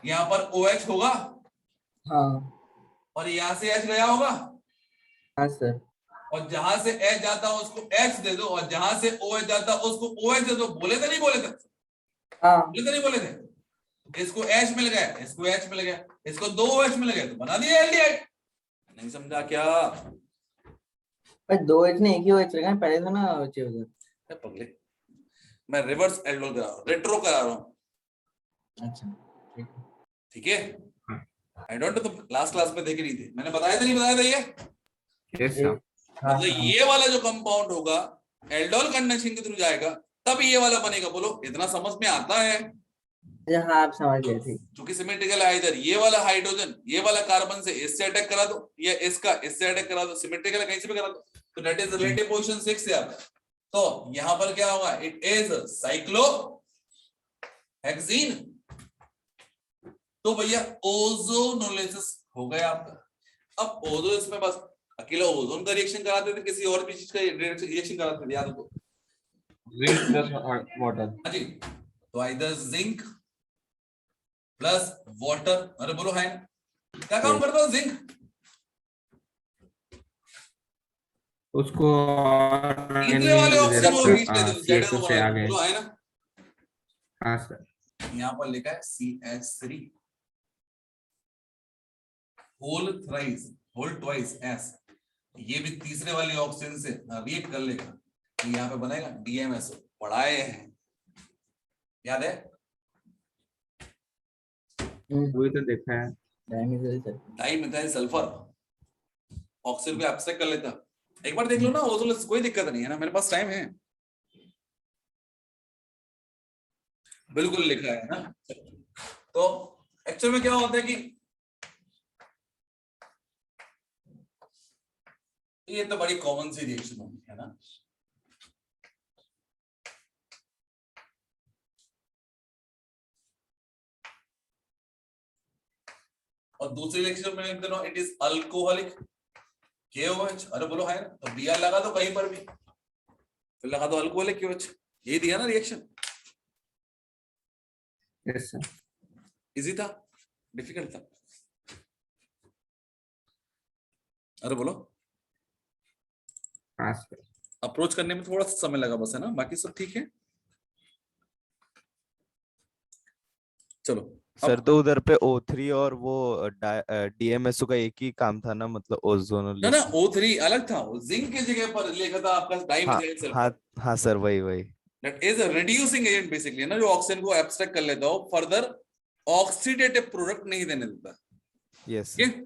यहाँ पर OH होगा। हाँ और यहाँ से H गया होगा। हाँ सर। और जहां से H जाता है उसको H दे दो, और जहां से OH जाता है उसको OH दे दो। बोले थे नहीं बोले थे? हाँ बोले थे नहीं बोले थे? इसको H मिल गया, इसको H मिल गया, इसको 2 OH मिल गए, तो बना दिया एल्डिहाइड। नहीं समझा क्या? पर 2 H नहीं, एक ही OH रहेगा पहले तो ना OH उधर। पगले, मैं रिवर्स एल्डोल करा रहा हूं, रेट्रो करा रहा हूं। अच्छा ठीक है, आई डोंट नो, तुम लास्ट क्लास में देख रही थी, मैंने बताया था नहीं बताया था ये? Yes sir. हाँ मतलब ये वाला जो कंपाउंड होगा एल्डोल कंडेंसेशन के थ्रू जाएगा, तब ये वाला बनेगा। बोलो इतना समझ में आता है? हाँ आप समझ गए थे। क्योंकि सिमेट्रिकल है, इधर ये वाला हाइड्रोजन ये वाला कार्बन से इससे अटैक करा दो, या इसका इससे अटैक करा दो, सिमेट्रिकल कहीं से भी करा दो, तो दैट इज रिलेटिव पोजीशन 6 है आपका। तो यहां पर क्या होगा, इट इज साइक्लोहेक्सीन। तो भैया ओजोनोलिसिस हो गया आपका। अब ओजोन, इसमें बस अकेला ओजोन का रिएक्शन कराते थे, किसी और भी चीज का रिएक्शन कराते थे, याद हो? Zinc plus water. हाँ जी, तो आइदर जिंक प्लस वाटर। अरे बोलो है, क्या काम करता है जिंक? उसको तीसरे वाले ऑप्शन को खींच लेते हैं, CSO से आ गए। बोलो है ना। हाँ सर। यहाँ पर लिखा है CH3 whole thrice whole twice S, ये भी तीसरे वाले ऑक्सीजन से रिएक्ट कर लेगा, तो यहाँ पे बनेगा DMSO। पढ़ाए हैं, याद है? वही तो देखा है। डाइमिथाइल सल्फर ऑक्सीजन को एब्स्ट्रैक्ट कर लेता। एक बार देख लो ना ओजोनोलिसिस, कोई दिक्कत नहीं है ना, मेरे पास टाइम है। बिल्कुल लिखा है ना। तो एक्चुअल में क्या होता है कि ये तो बड़ी कॉमन सी रिएक्शन होगी है ना। और दूसरी रिएक्शन में लिख देना इट इज अल्कोहलिक KOH। अरे बोलो है ना, तो Br लगा दो कहीं पर भी, फिर लगा दो अल्कोहलिक KOH। ये दिया ना रिएक्शन। Yes sir. इजी था, डिफिकल्ट था? अरे बोलो। हाँ सर। अप्रोच करने में थोड़ा सा समय लगा बस है ना, बाकी सब ठीक है। चलो सर तो उधर पे O3 और वो DMSO का एक ही काम था ना, मतलब ओजोन ना ना O3 अलग था, वो जिंक की जगह पर लिखा था आपका हाँ डाइमिथाइल हाँ सल्फर। हाँ सर, वही वही। That is a reducing agent basically ना, जो ऑक्सीजन को एब्स्ट्रैक्ट कर लेता हो, फर्दर ऑक्सीडेटिव प्रोडक्ट नहीं देने देता। यस ठीक है,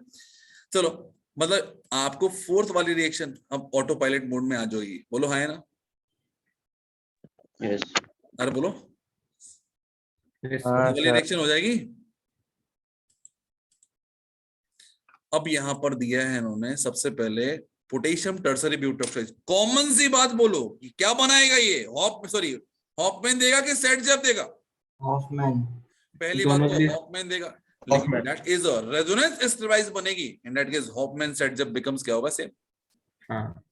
चलो मतलब आपको फोर्थ वाली रिएक्शन अब ऑटो पायलट मोड में आ जाएगी। बोलो हाँ है ना? यस अरे बोलो। यस हाँ वाली सर। रिएक्शन हो जाएगी। अब यहां पर दिया है इन्होंने सबसे पहले पोटेशियम टर्सरी ब्यूटाक्साइड। कॉमन सी बात बोलो कि क्या बनाएगा ये, हॉफमैन देगा कि सेट जब देगा? हॉफमैन। पहली बात दोनों तो भी हॉफमैन देगा, लेकिन Hoffman। That is a resonance stabilise बनेगी। In that case Hofmann set जब बिकम्स क्या होगा? सेम। हाँ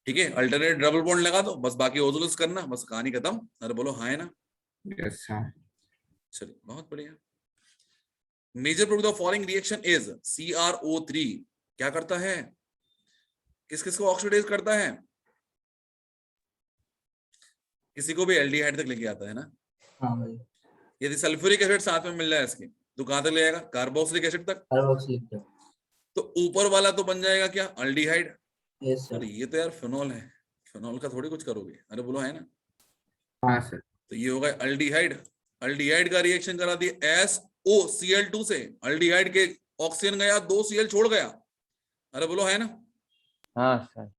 ठीक है, अल्टरनेट डबल बॉन्ड लगा दो बस, बाकी ओजोलस करना, बस कहानी खत्म। अरे बोलो हाँ है ना? यस हाँ। चलिए बहुत बढ़िया। Major product of following reaction is CrO3 क्या करता है? किस किस को ऑक्सीडाइज करता है? किसी को भी एल्डिहाइड तक लेके आता है ना। हाँ भाई। यदि सल्फ्यूरिक एसिड साथ में मिल जाए इसके, तो कहां तक ले जाएगा? कार्बोक्सिलिक एसिड तक। Carboxylic acid. तो ऊपर वाला तो बन जाएगा क्या? अल्डिहाइड। यस अरे सर। ये तो यार फिनोल है, फिनोल का थोड़ी कुछ करोगे। अरे बोलो है ना? हाँ सर। तो ये होगा अल्डिहाइड। अल्डिहाइड का रिएक्शन करा दिया SOCl2 से, अल्डिहाइड के ऑक्सीजन गया, 2 Cl छोड़ गया। अरे बोलो है ना? हाँ सर।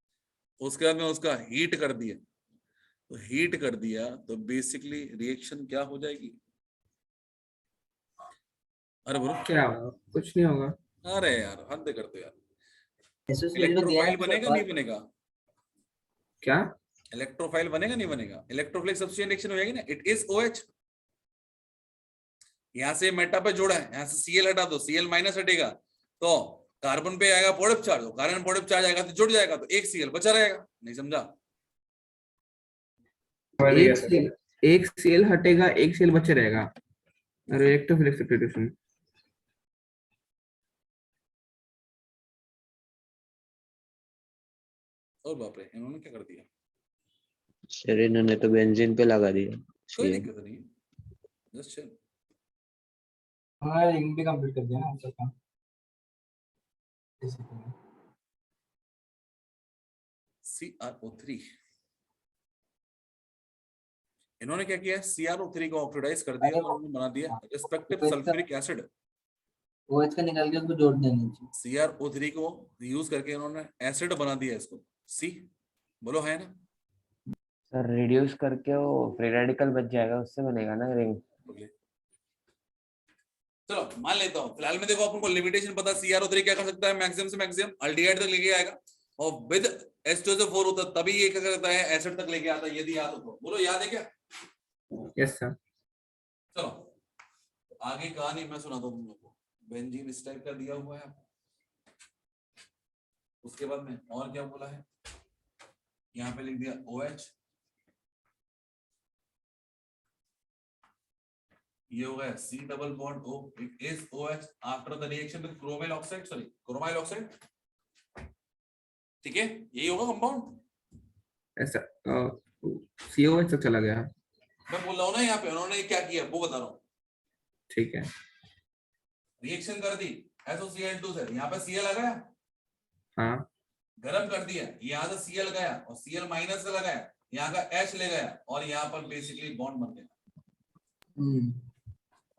उसके बाद में उसका हीट कर दिया, तो हीट कर दिया तो बेसिकली रिएक्शन क्या हो जाएगी? अरे बोलो। क्या होगा? कुछ नहीं होगा। अरे यार हद करते यार। एसोसिएट तो दिया है इलेक्ट्रोफाइल मेरे बनेगा पास। नहीं बनेगा? क्या? इलेक्ट्रोफाइल बनेगा नहीं बनेगा? इलेक्ट्रोफिलिक सब्स्टिट्यूशन रिएक्शन हो जाएगी ना। It is OH। यहां से मेटा पे जोड़ा है, यहां से Cl हटा दो, Cl माइनस हटेगा तो कार्बन पे आएगा positive charge, carbon positive charge आएगा तो जुड़ जाएगा, तो एक Cl बचा रहेगा। नहीं समझा? एक सेल हटेगा, एक सेल बचे रहेगा। Reactive substitution. और बाप रे, इन्होंने क्या कर दिया? सर इन्होंने तो बेंजीन पे लगा दिया। कोई दिक्कत नहीं, जस्ट चिल। हमारा रिंग भी कंप्लीट कर दिया ना आंसर का। CrO3 इन्होंने क्या किया? CrO3 को ऑक्सीडाइज कर दिया और उन्होंने बना दिया रिस्पेक्टिव सल्फ्यूरिक एसिड। OH का निकाल के उसको जोड़ देना चाहिए। CrO3 को यूज करके इन्होंने एसिड बना दिया इसको C। बोलो है ना? सर रिड्यूस करके वो फ्री रेडिकल बच जाएगा, उससे बनेगा ना रिंग। चलो मान लेता हूँ फिलहाल में, देखो आपको लिमिटेशन पता, CrO3 क्या कर सकता है? मैक्सिमम से मैक्सिमम अल्डिहाइड तक लेके आएगा, और विद H2SO4 होता तभी ये क्या करता है? एसिड तक लेके आता है। यदि याद हो तो बोलो, याद है क्या? Yes sir. चलो आगे कहानी मैं सुनाता हूँ तुम लोग को। बेंजीन इस टाइप का दिया हुआ है, उसके बाद में और क्या बोला है? यहाँ पे लिख दिया OH, ये हो गया C double bond O, it is OH after the reaction with chromyl oxide, sorry chromyl oxide. ठीक है, यही होगा कंपाउंड। ऐसा COH तक चला गया। मैं बोल रहा हूँ ना, यहाँ पे उन्होंने क्या किया वो बता रहा हूँ। ठीक है। रिएक्शन कर दी SOCl2 से, यहाँ पे Cl आ गया, हाँ गरम कर दिया, यहाँ से Cl गया और Cl माइनस से लगाया, यहाँ का H ले गया और यहाँ पर बेसिकली बॉन्ड बन गया।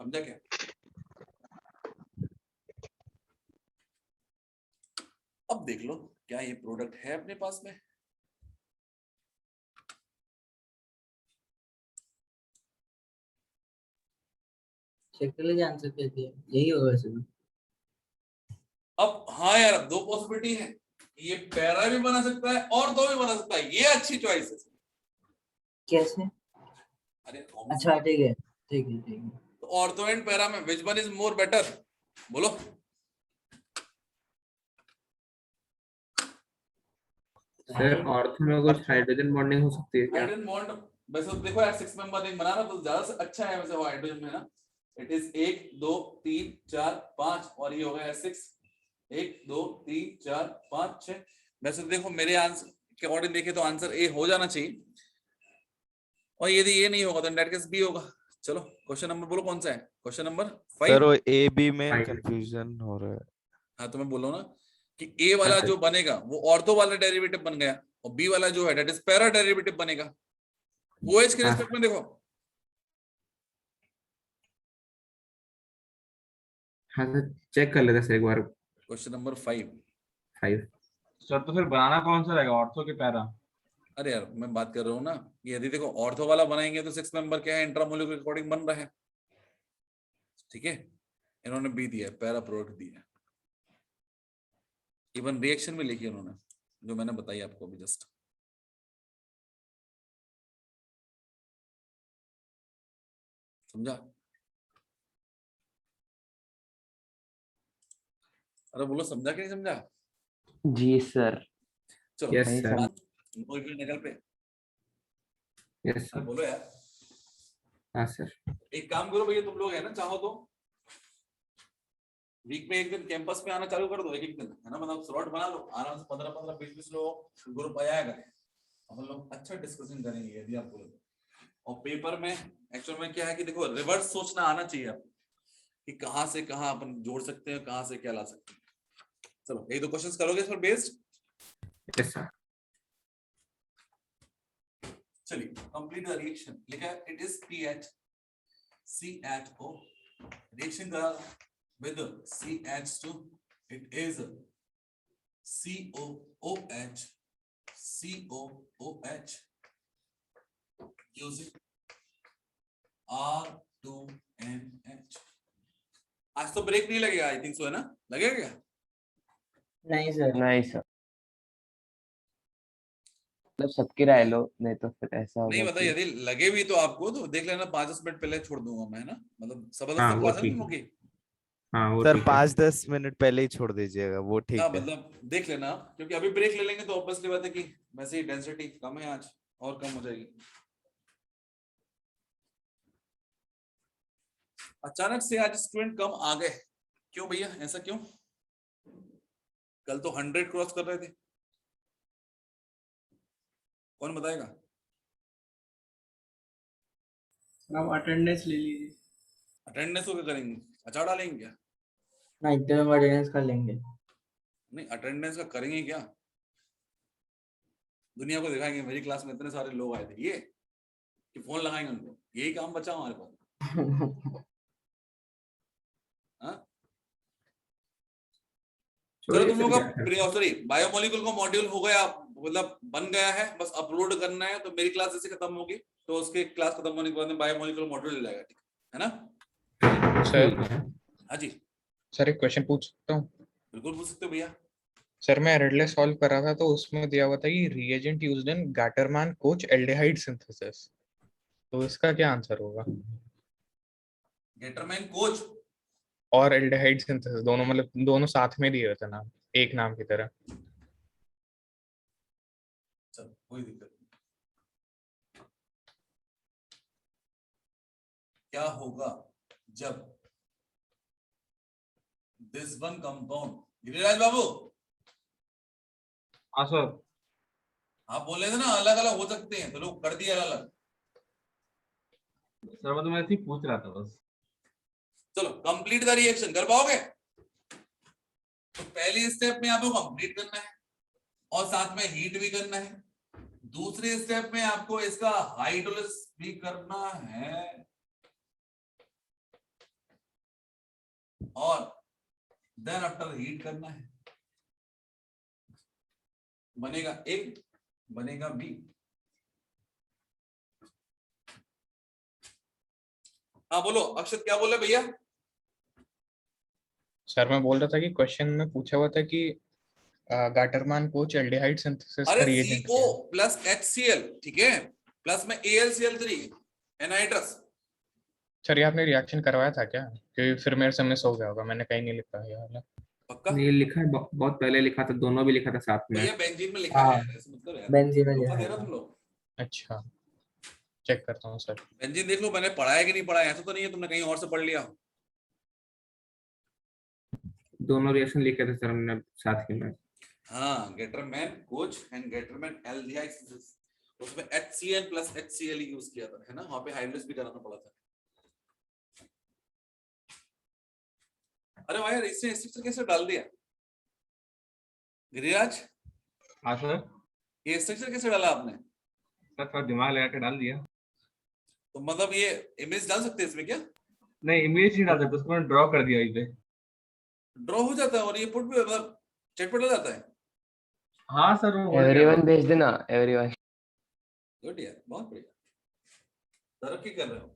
समझा क्या? अब देख लो क्या ये प्रोडक्ट है अपने पास में? चेक कर लीजिए आंसर क्या दिया, यही होगा वैसे भी। अब हाँ यार, अब दो पॉसिबिलिटी है, ये पैरा भी बना सकता है और दो भी बना सकता है, ये अच्छी चॉइस है। कैसे? अरे अच्छा ठीक है ठीक है ठीक है। तो ऑर्थो एंड पैरा में which one is more better, बोलो। सर ऑर्थो में कुछ हाइड्रोजन बॉन्डिंग हो सकती है क्या? हाइड्रोजन बॉन्ड वैसे तो देखो यार, 6 मेंबर रिंग बनाना तो ज्यादा से अच्छा है वैसे हाइड्रोजन में ना। इट इज 1 2 3 4 5 और ये हो गया 6, 1 2 3 4 5 6। वैसे तो देखो मेरे आंसर के अकॉर्डिंग देखे तो आंसर ए हो जाना चाहिए, और यदि ये नहीं होगा तो दैट केस बी होगा। चलो क्वेश्चन नंबर बोलो कौन सा है, क्वेश्चन नंबर सर 5। वो ए बी में Five. कंफ्यूजन हो रहा है। हाँ तो मैं बोल रहा हूँ ना कि ए वाला हाँ, जो बनेगा वो ऑर्थो वाला डेरिवेटिव बन गया, और बी वाला जो है दैट इज पैरा डेरिवेटिव बनेगा। OH के हाँ। रिस्पेक्ट में देखो, हाँ सर चेक कर लेते हैं सर एक बार। Question number 5। 5। सर तो फिर बनाना कौन सा रहेगा, ऑर्थो के पैरा? अरे यार मैं बात कर रहा हूँ ना, यदि देखो ऑर्थो वाला बनाएंगे तो 6 मेंबर क्या है, इंट्रामोलिकुलर के अकॉर्डिंग बन रहा है, ठीक है। इन्होंने बी दिया है, पैरा प्रोडक्ट दिया है, इवन रिएक्शन भी लिखी है उन्होंने जो मैंने बताई आपको अभी जस्ट। समझा? अरे बोलो समझा कि नहीं समझा? जी सर। चलो यस नहीं सर। सर। निकल पे। यस अरे सर। बोलो यार, हाँ सर। एक काम करो भैया, तुम लोग है ना, चाहो तो वीक में एक दिन कैंपस पे आना चालू कर दो, एक एक दिन है ना, मतलब स्लॉट बना लो आराम से, 15-15 20-20 लोग ग्रुप आया करें, हम लोग अच्छा डिस्कशन करेंगे यदि आप बोलो तो। और पेपर में एक्चुअल में क्या है कि देखो रिवर्स सोचना आना चाहिए आपको कि कहाँ से कहाँ अपन जोड़ सकते हैं, कहाँ से क्या ला सकते हैं। चलो एक दो क्वेश्चंस करोगे इस पर बेस्ड। Yes sir. चलिए कंप्लीट द रिएक्शन लिखा है, it is PH CHO reaction करा with CH2, it is COOH COOH using R2NH। आज तो ब्रेक नहीं लगेगा, आई थिंक सो, है ना? लगेगा क्या? नहीं सर। नहीं सर, मतलब सबकी राय लो, नहीं तो फिर ऐसा नहीं होगा मतलब कि यदि लगे भी तो आपको तो देख लेना, 5-10 मिनट पहले छोड़ दूंगा मैं, है ना, मतलब हाँ जबरदस्ती वो क्लास ठीक नहीं है। होगी। हाँ वो सर ठीक है। 5-10 मिनट पहले ही छोड़ दीजिएगा, वो ठीक हाँ है। मतलब देख लेना, क्योंकि अभी ब्रेक ले लेंगे तो ऑब्वियसली बात है कि वैसे ही डेंसिटी कम है आज, और कम हो जाएगी। अचानक से आज स्टूडेंट कम आ गए, क्यों भैया, ऐसा क्यों? कल तो 100 क्रॉस कर रहे थे, कौन बताएगा? आप अटेंडेंस ले लीजिए। अटेंडेंस को क्या करेंगे, अचार डालेंगे क्या? ना इतने में अटेंडेंस कर लेंगे। नहीं अटेंडेंस का करेंगे क्या, दुनिया को दिखाएंगे मेरी क्लास में इतने सारे लोग आए थे, ये कि फोन लगाएंगे उनको, यही काम बचा हमारे पास। हाँ? चलो छोड़िए तुम सर लोग क्या का सॉरी बायोमोलिकुल का मॉड्यूल हो गया, मतलब बन गया है, बस अपलोड करना है, तो मेरी क्लास जैसे खत्म होगी तो उसके क्लास खत्म होने के बाद में बायोमोलिकुलर मॉड्यूल ले जाएगा, ठीक है ना? सर हाँ जी सर एक क्वेश्चन पूछ सकता हूँ? बिल्कुल पूछ सकते हो भैया। सर मैं रेडले सॉल्व कर रहा था तो उसमें दिया हुआ था कि reagent used in Gattermann coach aldehyde synthesis, तो इसका क्या आंसर होगा? गेटरमैन कोच और एल्डिहाइड सिंथेसिस दोनों, मतलब दोनों साथ में दिए हुए थे नाम, एक नाम की तरह। चलो कोई दिक्कत नहीं। क्या होगा जब दिस वन कंपाउंड, गिरिराज बाबू हाँ सर। आप बोल रहे थे ना अलग अलग हो सकते हैं, तो लोग कर दिए अलग अलग। सर वो तो मैं ऐसे ही पूछ रहा था बस। चलो कंप्लीट द रिएक्शन कर पाओगे? तो पहली स्टेप में आपको कंप्लीट करना है और साथ में हीट भी करना है, दूसरी स्टेप में आपको इसका हाइड्रोलिसिस भी करना है, और देन आफ्टर हीट करना है। बनेगा A, बनेगा B। हाँ बोलो अक्षत, क्या बोले भैया? सर मैं बोल रहा था कि क्वेश्चन में पूछा हुआ था कि गाटरमान कोच एल्डिहाइड सिंथेसिस का अरे रिएजेंट CO क्या है? प्लस HCl, ठीक है, प्लस में AlCl3 एनहाइड्रस। सर ये आपने रिएक्शन करवाया था क्या? क्योंकि फिर मेरे से मिस हो गया होगा, मैंने कहीं नहीं लिखा ये वाला। पक्का? नहीं लिखा है, बहुत पहले लिखा था, दोनों भी लिखा था साथ में। भैया बेंजीन में लिखा हाँ है, ऐसे मतलब यार बेंजीन में धोखा लिखा दे है। रहा तुम लोग। अच्छा, चेक करता हूँ सर। बेंजीन देख लो मैंने पढ़ा है कि नहीं पढ़ा है, ऐसा तो नहीं है तुमने कहीं और से पढ़ लिया। दोनों रिएक्शन लिखे थे सर हमने साथ ही में। हाँ, Gattermann coach and Gattermann aldehyde synthesis, उसमें HCl प्लस HCl यूज किया था, है ना, वहां पे हाइड्रोस भी कराना पड़ा था। अरे भाई यार इसने स्ट्रक्चर कैसे डाल दिया गिरिराज? हाँ सर, ये स्ट्रक्चर कैसे डाला आपने? सर थोड़ा दिमाग लगा के डाल दिया। तो मतलब ये इमेज डाल सकते हैं इसमें क्या? नहीं, इमेज नहीं डाल सकते, उसको मैंने ड्रॉ कर दिया इधर। ड्रॉ हो जाता है और ये पुट भी मतलब चटपट हो जाता है। हाँ सर, वो हो गया। एवरीवन भेज देना, एवरीवन। गुड यार, बहुत बढ़िया, तरक्की कर रहे हो।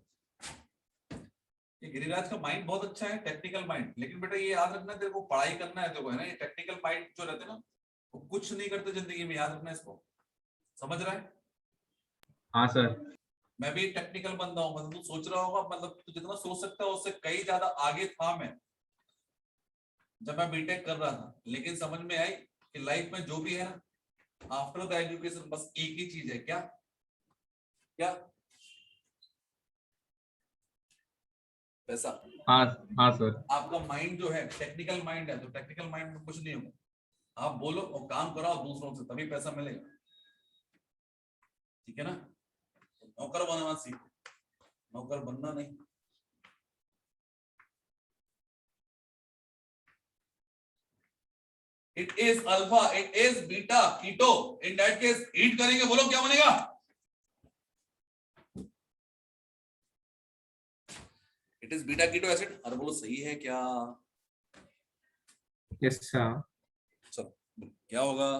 ये गिरिराज का माइंड बहुत अच्छा है, टेक्निकल माइंड, लेकिन बेटा ये याद रखना तेरे को पढ़ाई करना है, देखो है ना, ये टेक्निकल माइंड जो रहते हैं ना वो कुछ नहीं करते जिंदगी में, याद रखना इसको, समझ रहा है? हाँ सर। मैं भी टेक्निकल बंदा हूँ, मतलब तू सोच रहा होगा, मतलब तू जितना सोच सकता है उससे कई ज्यादा आगे था मैं जब मैं बीटेक कर रहा था, लेकिन समझ में आई कि लाइफ में जो भी है ना आफ्टर द एजुकेशन बस एक ही चीज है, क्या क्या? पैसा। हाँ हाँ सर। आपका माइंड जो है टेक्निकल माइंड है, तो टेक्निकल माइंड में कुछ नहीं होगा, आप बोलो और काम कराओ दूसरों से, तभी पैसा मिलेगा, ठीक है ना? नौकर बनना सीखो, नौकर बनना नहीं। It is alpha, it is beta keto, in that case heat करेंगे, बोलो क्या बनेगा? It is beta keto acid. अरे बोलो सही है क्या? Yes sir. चलो क्या होगा,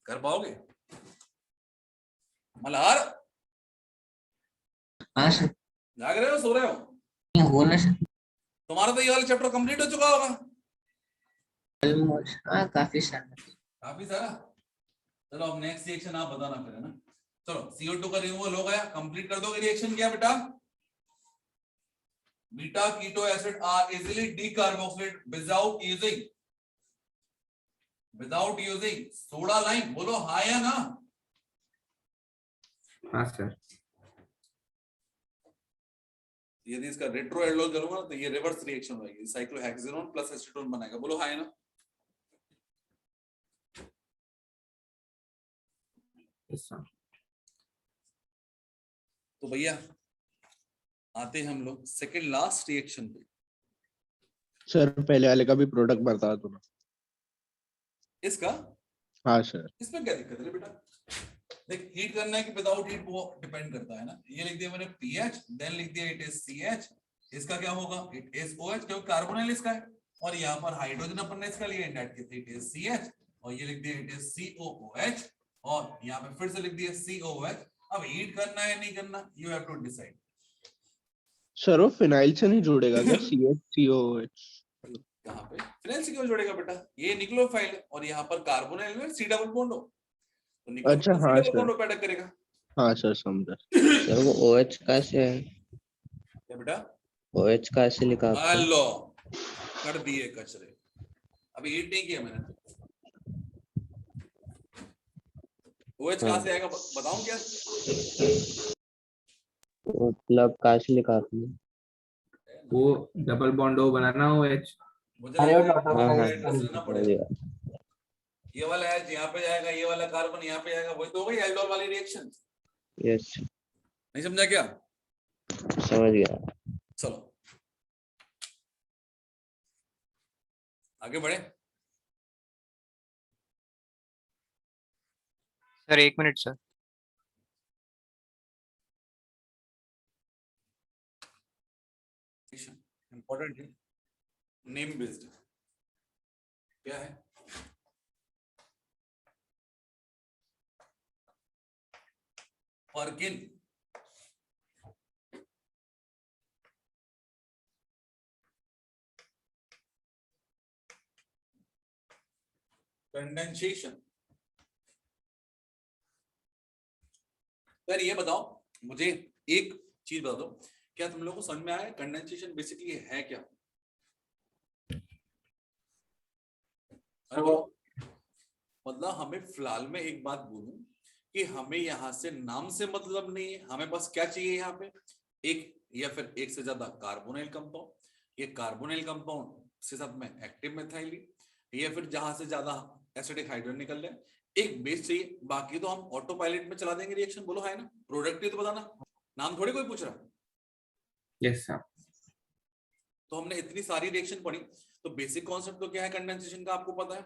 कर पाओगे? मल्हार हाँ सर। जाग रहे हो, सो रहे हो? बोलना सर। तुम्हारा तो ये वाला चैप्टर कंप्लीट हो चुका होगा। हाँ काफी सारा। काफी सारा। चलो अब नेक्स्ट रिएक्शन आप बताना फिर, है ना? चलो CO2 का रिमूवल हो गया, कंप्लीट कर दोगे रिएक्शन क्या बेटा? Beta keto acid are easily decarboxylated without using soda lime, बोलो हाँ या ना? हाँ सर। यदि इसका रेट्रो एल्डोल करूंगा तो ये रिवर्स रिएक्शन होगी, साइक्लोहेक्सेनोन प्लस एसीटोन बनाएगा, बोलो हाँ या ना? Yes sir. तो भैया आते हैं हम लोग सेकंड लास्ट रिएक्शन पे। सर पहले वाले का भी प्रोडक्ट बता दो ना। इसका हाँ सर। इसमें क्या दिक्कत है बेटा? देख हीट करना है कि विदाउट हीट वो डिपेंड करता है ना, ये लिख दिया मैंने पीएच, देन लिख दिया इट इज CH, इसका क्या होगा? इट इज OH, क्योंकि कार्बोनिल इसका है और यहाँ पर हाइड्रोजन अपन ने इसका लिया, इन that case it is CH, और ये लिख दिया इट इज COOH, और यहाँ पे फिर से लिख दिया COOH। अब हीट करना है नहीं करना, you have to decide. Sir वो फिनाइल से नहीं जुड़ेगा क्या? CH कहाँ पे फिनाइल से क्यों जोड़ेगा बेटा? ये निक्लोफाइल है और यहाँ पर कार्बोनिल में C डबल बॉन्ड हो, तो निक्लोफाइल अच्छा C हाँ डबल सर। बॉन्ड पैदा करेगा। हाँ सर समझा। सर वो OH का से है, क्या बेटा? OH का से लिखा आपने। हेलो, कर दिए कचरे, अभी हीट नहीं किया मैंने। OH कहाँ से आएगा बताऊं क्या? मतलब का से लिखा आपने। वो डबल बॉन्ड ओ बनाना हो एच। मुझे अरे लग वो रहा है हाँ, एड्रेस लेना पड़ेगा। ये वाला H यहाँ पे जाएगा, ये वाला कार्बन यहाँ पे जाएगा, वही तो हो गई एल्डोल वाली रिएक्शन। यस नहीं समझा क्या? समझ गया। चलो आगे बढ़े। Sir 1 minute sir. इंपॉर्टेंट है, नेम बेस्ड क्या है? Perkin condensation. सर ये बताओ मुझे एक चीज बता दो, क्या तुम लोगों को समझ में आया कंडेंसेशन बेसिकली है क्या? अरे बोलो। मतलब हमें फिलहाल में एक बात बोलूं कि हमें यहाँ से नाम से मतलब नहीं है, हमें बस क्या चाहिए यहाँ पे, एक या फिर एक से ज्यादा कार्बोनिल कंपाउंड, ये कार्बोनिल कंपाउंड से साथ में एक्टिव मेथाइलिन, या फिर जहां से ज्यादा एसिडिक हाइड्रोजन निकल रहे हैं, एक बेस चाहिए, बाकी तो हम ऑटो पायलट में चला देंगे रिएक्शन। बोलो है ना, प्रोडक्ट ही तो बताना, नाम थोड़ी कोई पूछ रहा। Yes sir. तो हमने इतनी सारी रिएक्शन पढ़ी, तो बेसिक कॉन्सेप्ट तो क्या है कंडेंसेशन का, आपको पता है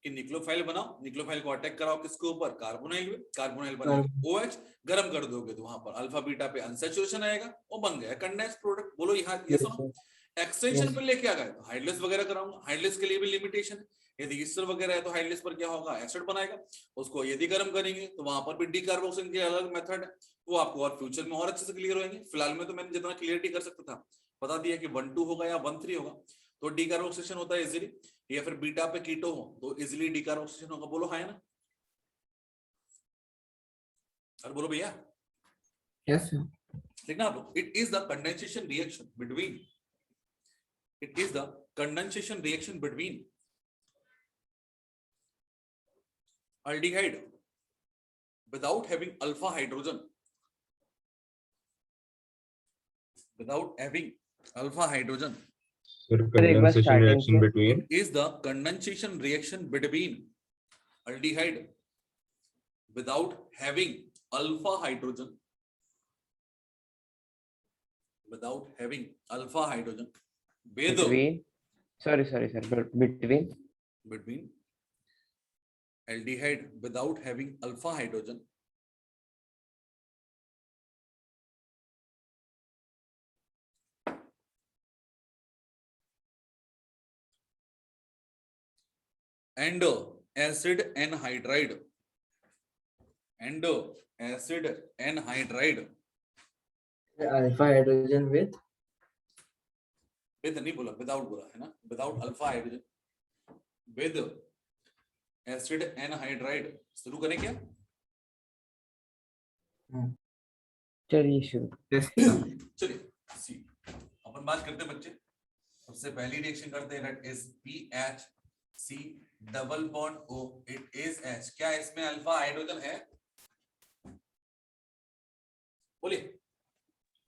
कि न्यूक्लियोफाइल बनाओ, न्यूक्लियोफाइल को अटैक कराओ किसके ऊपर, कार्बोनाइल में, कार्बोनाइल बनेगा OH, गर्म कर दोगे तो वहां पर अल्फा बीटा पे अनसैचुरेशन आएगा, वो बन गया कंडेंस प्रोडक्ट। बोलो यहाँ ये सुनो, एक्सटेंशन पे लेके आ गए तो हाइड्रोलिस वगैरह कराऊंगा, हाइड्रोलिस के लिए भी लिमिटेशन है, यदि ईस्टर वगैरह है तो हाइड्रोलिस पर क्या होगा, एसिड बनाएगा, उसको यदि गर्म करेंगे तो वहां पर भी डीकार्बोक्सिलेशन के अलग मेथड है, वो आपको और फ्यूचर में और अच्छे से क्लियर होंगे। फिलहाल में तो मैंने जितना क्लियरिटी कर सकता था बता दिया कि 1-2 होगा या 1-3 होगा, तो डीकार्बोक्सिलेशन होता है इजीली, या फिर बीटा पे कीटो हो तो इजीली डीकार्बोक्सिलेशन होगा। बोलो है ना, और बोलो भैया। Yes sir. लिखना आप लोग, it is the condensation reaction between, it is the condensation reaction between aldehyde without having alpha hydrogen, without having alpha hydrogen, Sir, एक बार condensation starting reaction से- between is the condensation reaction between aldehyde without having alpha hydrogen, without having alpha hydrogen with between sorry sir between aldehyde without having alpha hydrogen and acid anhydride and acid anhydride alpha hydrogen with नहीं बोला, विदाउट बोला है ना, without alpha hydrogen with acid anhydride. शुरू करें क्या? चलिए शुरू। चलिए सी अपन बात करते हैं बच्चे, सबसे पहली रिएक्शन करते हैं, that is PHC double bond O, it is H। क्या इसमें अल्फा हाइड्रोजन है? बोलिए।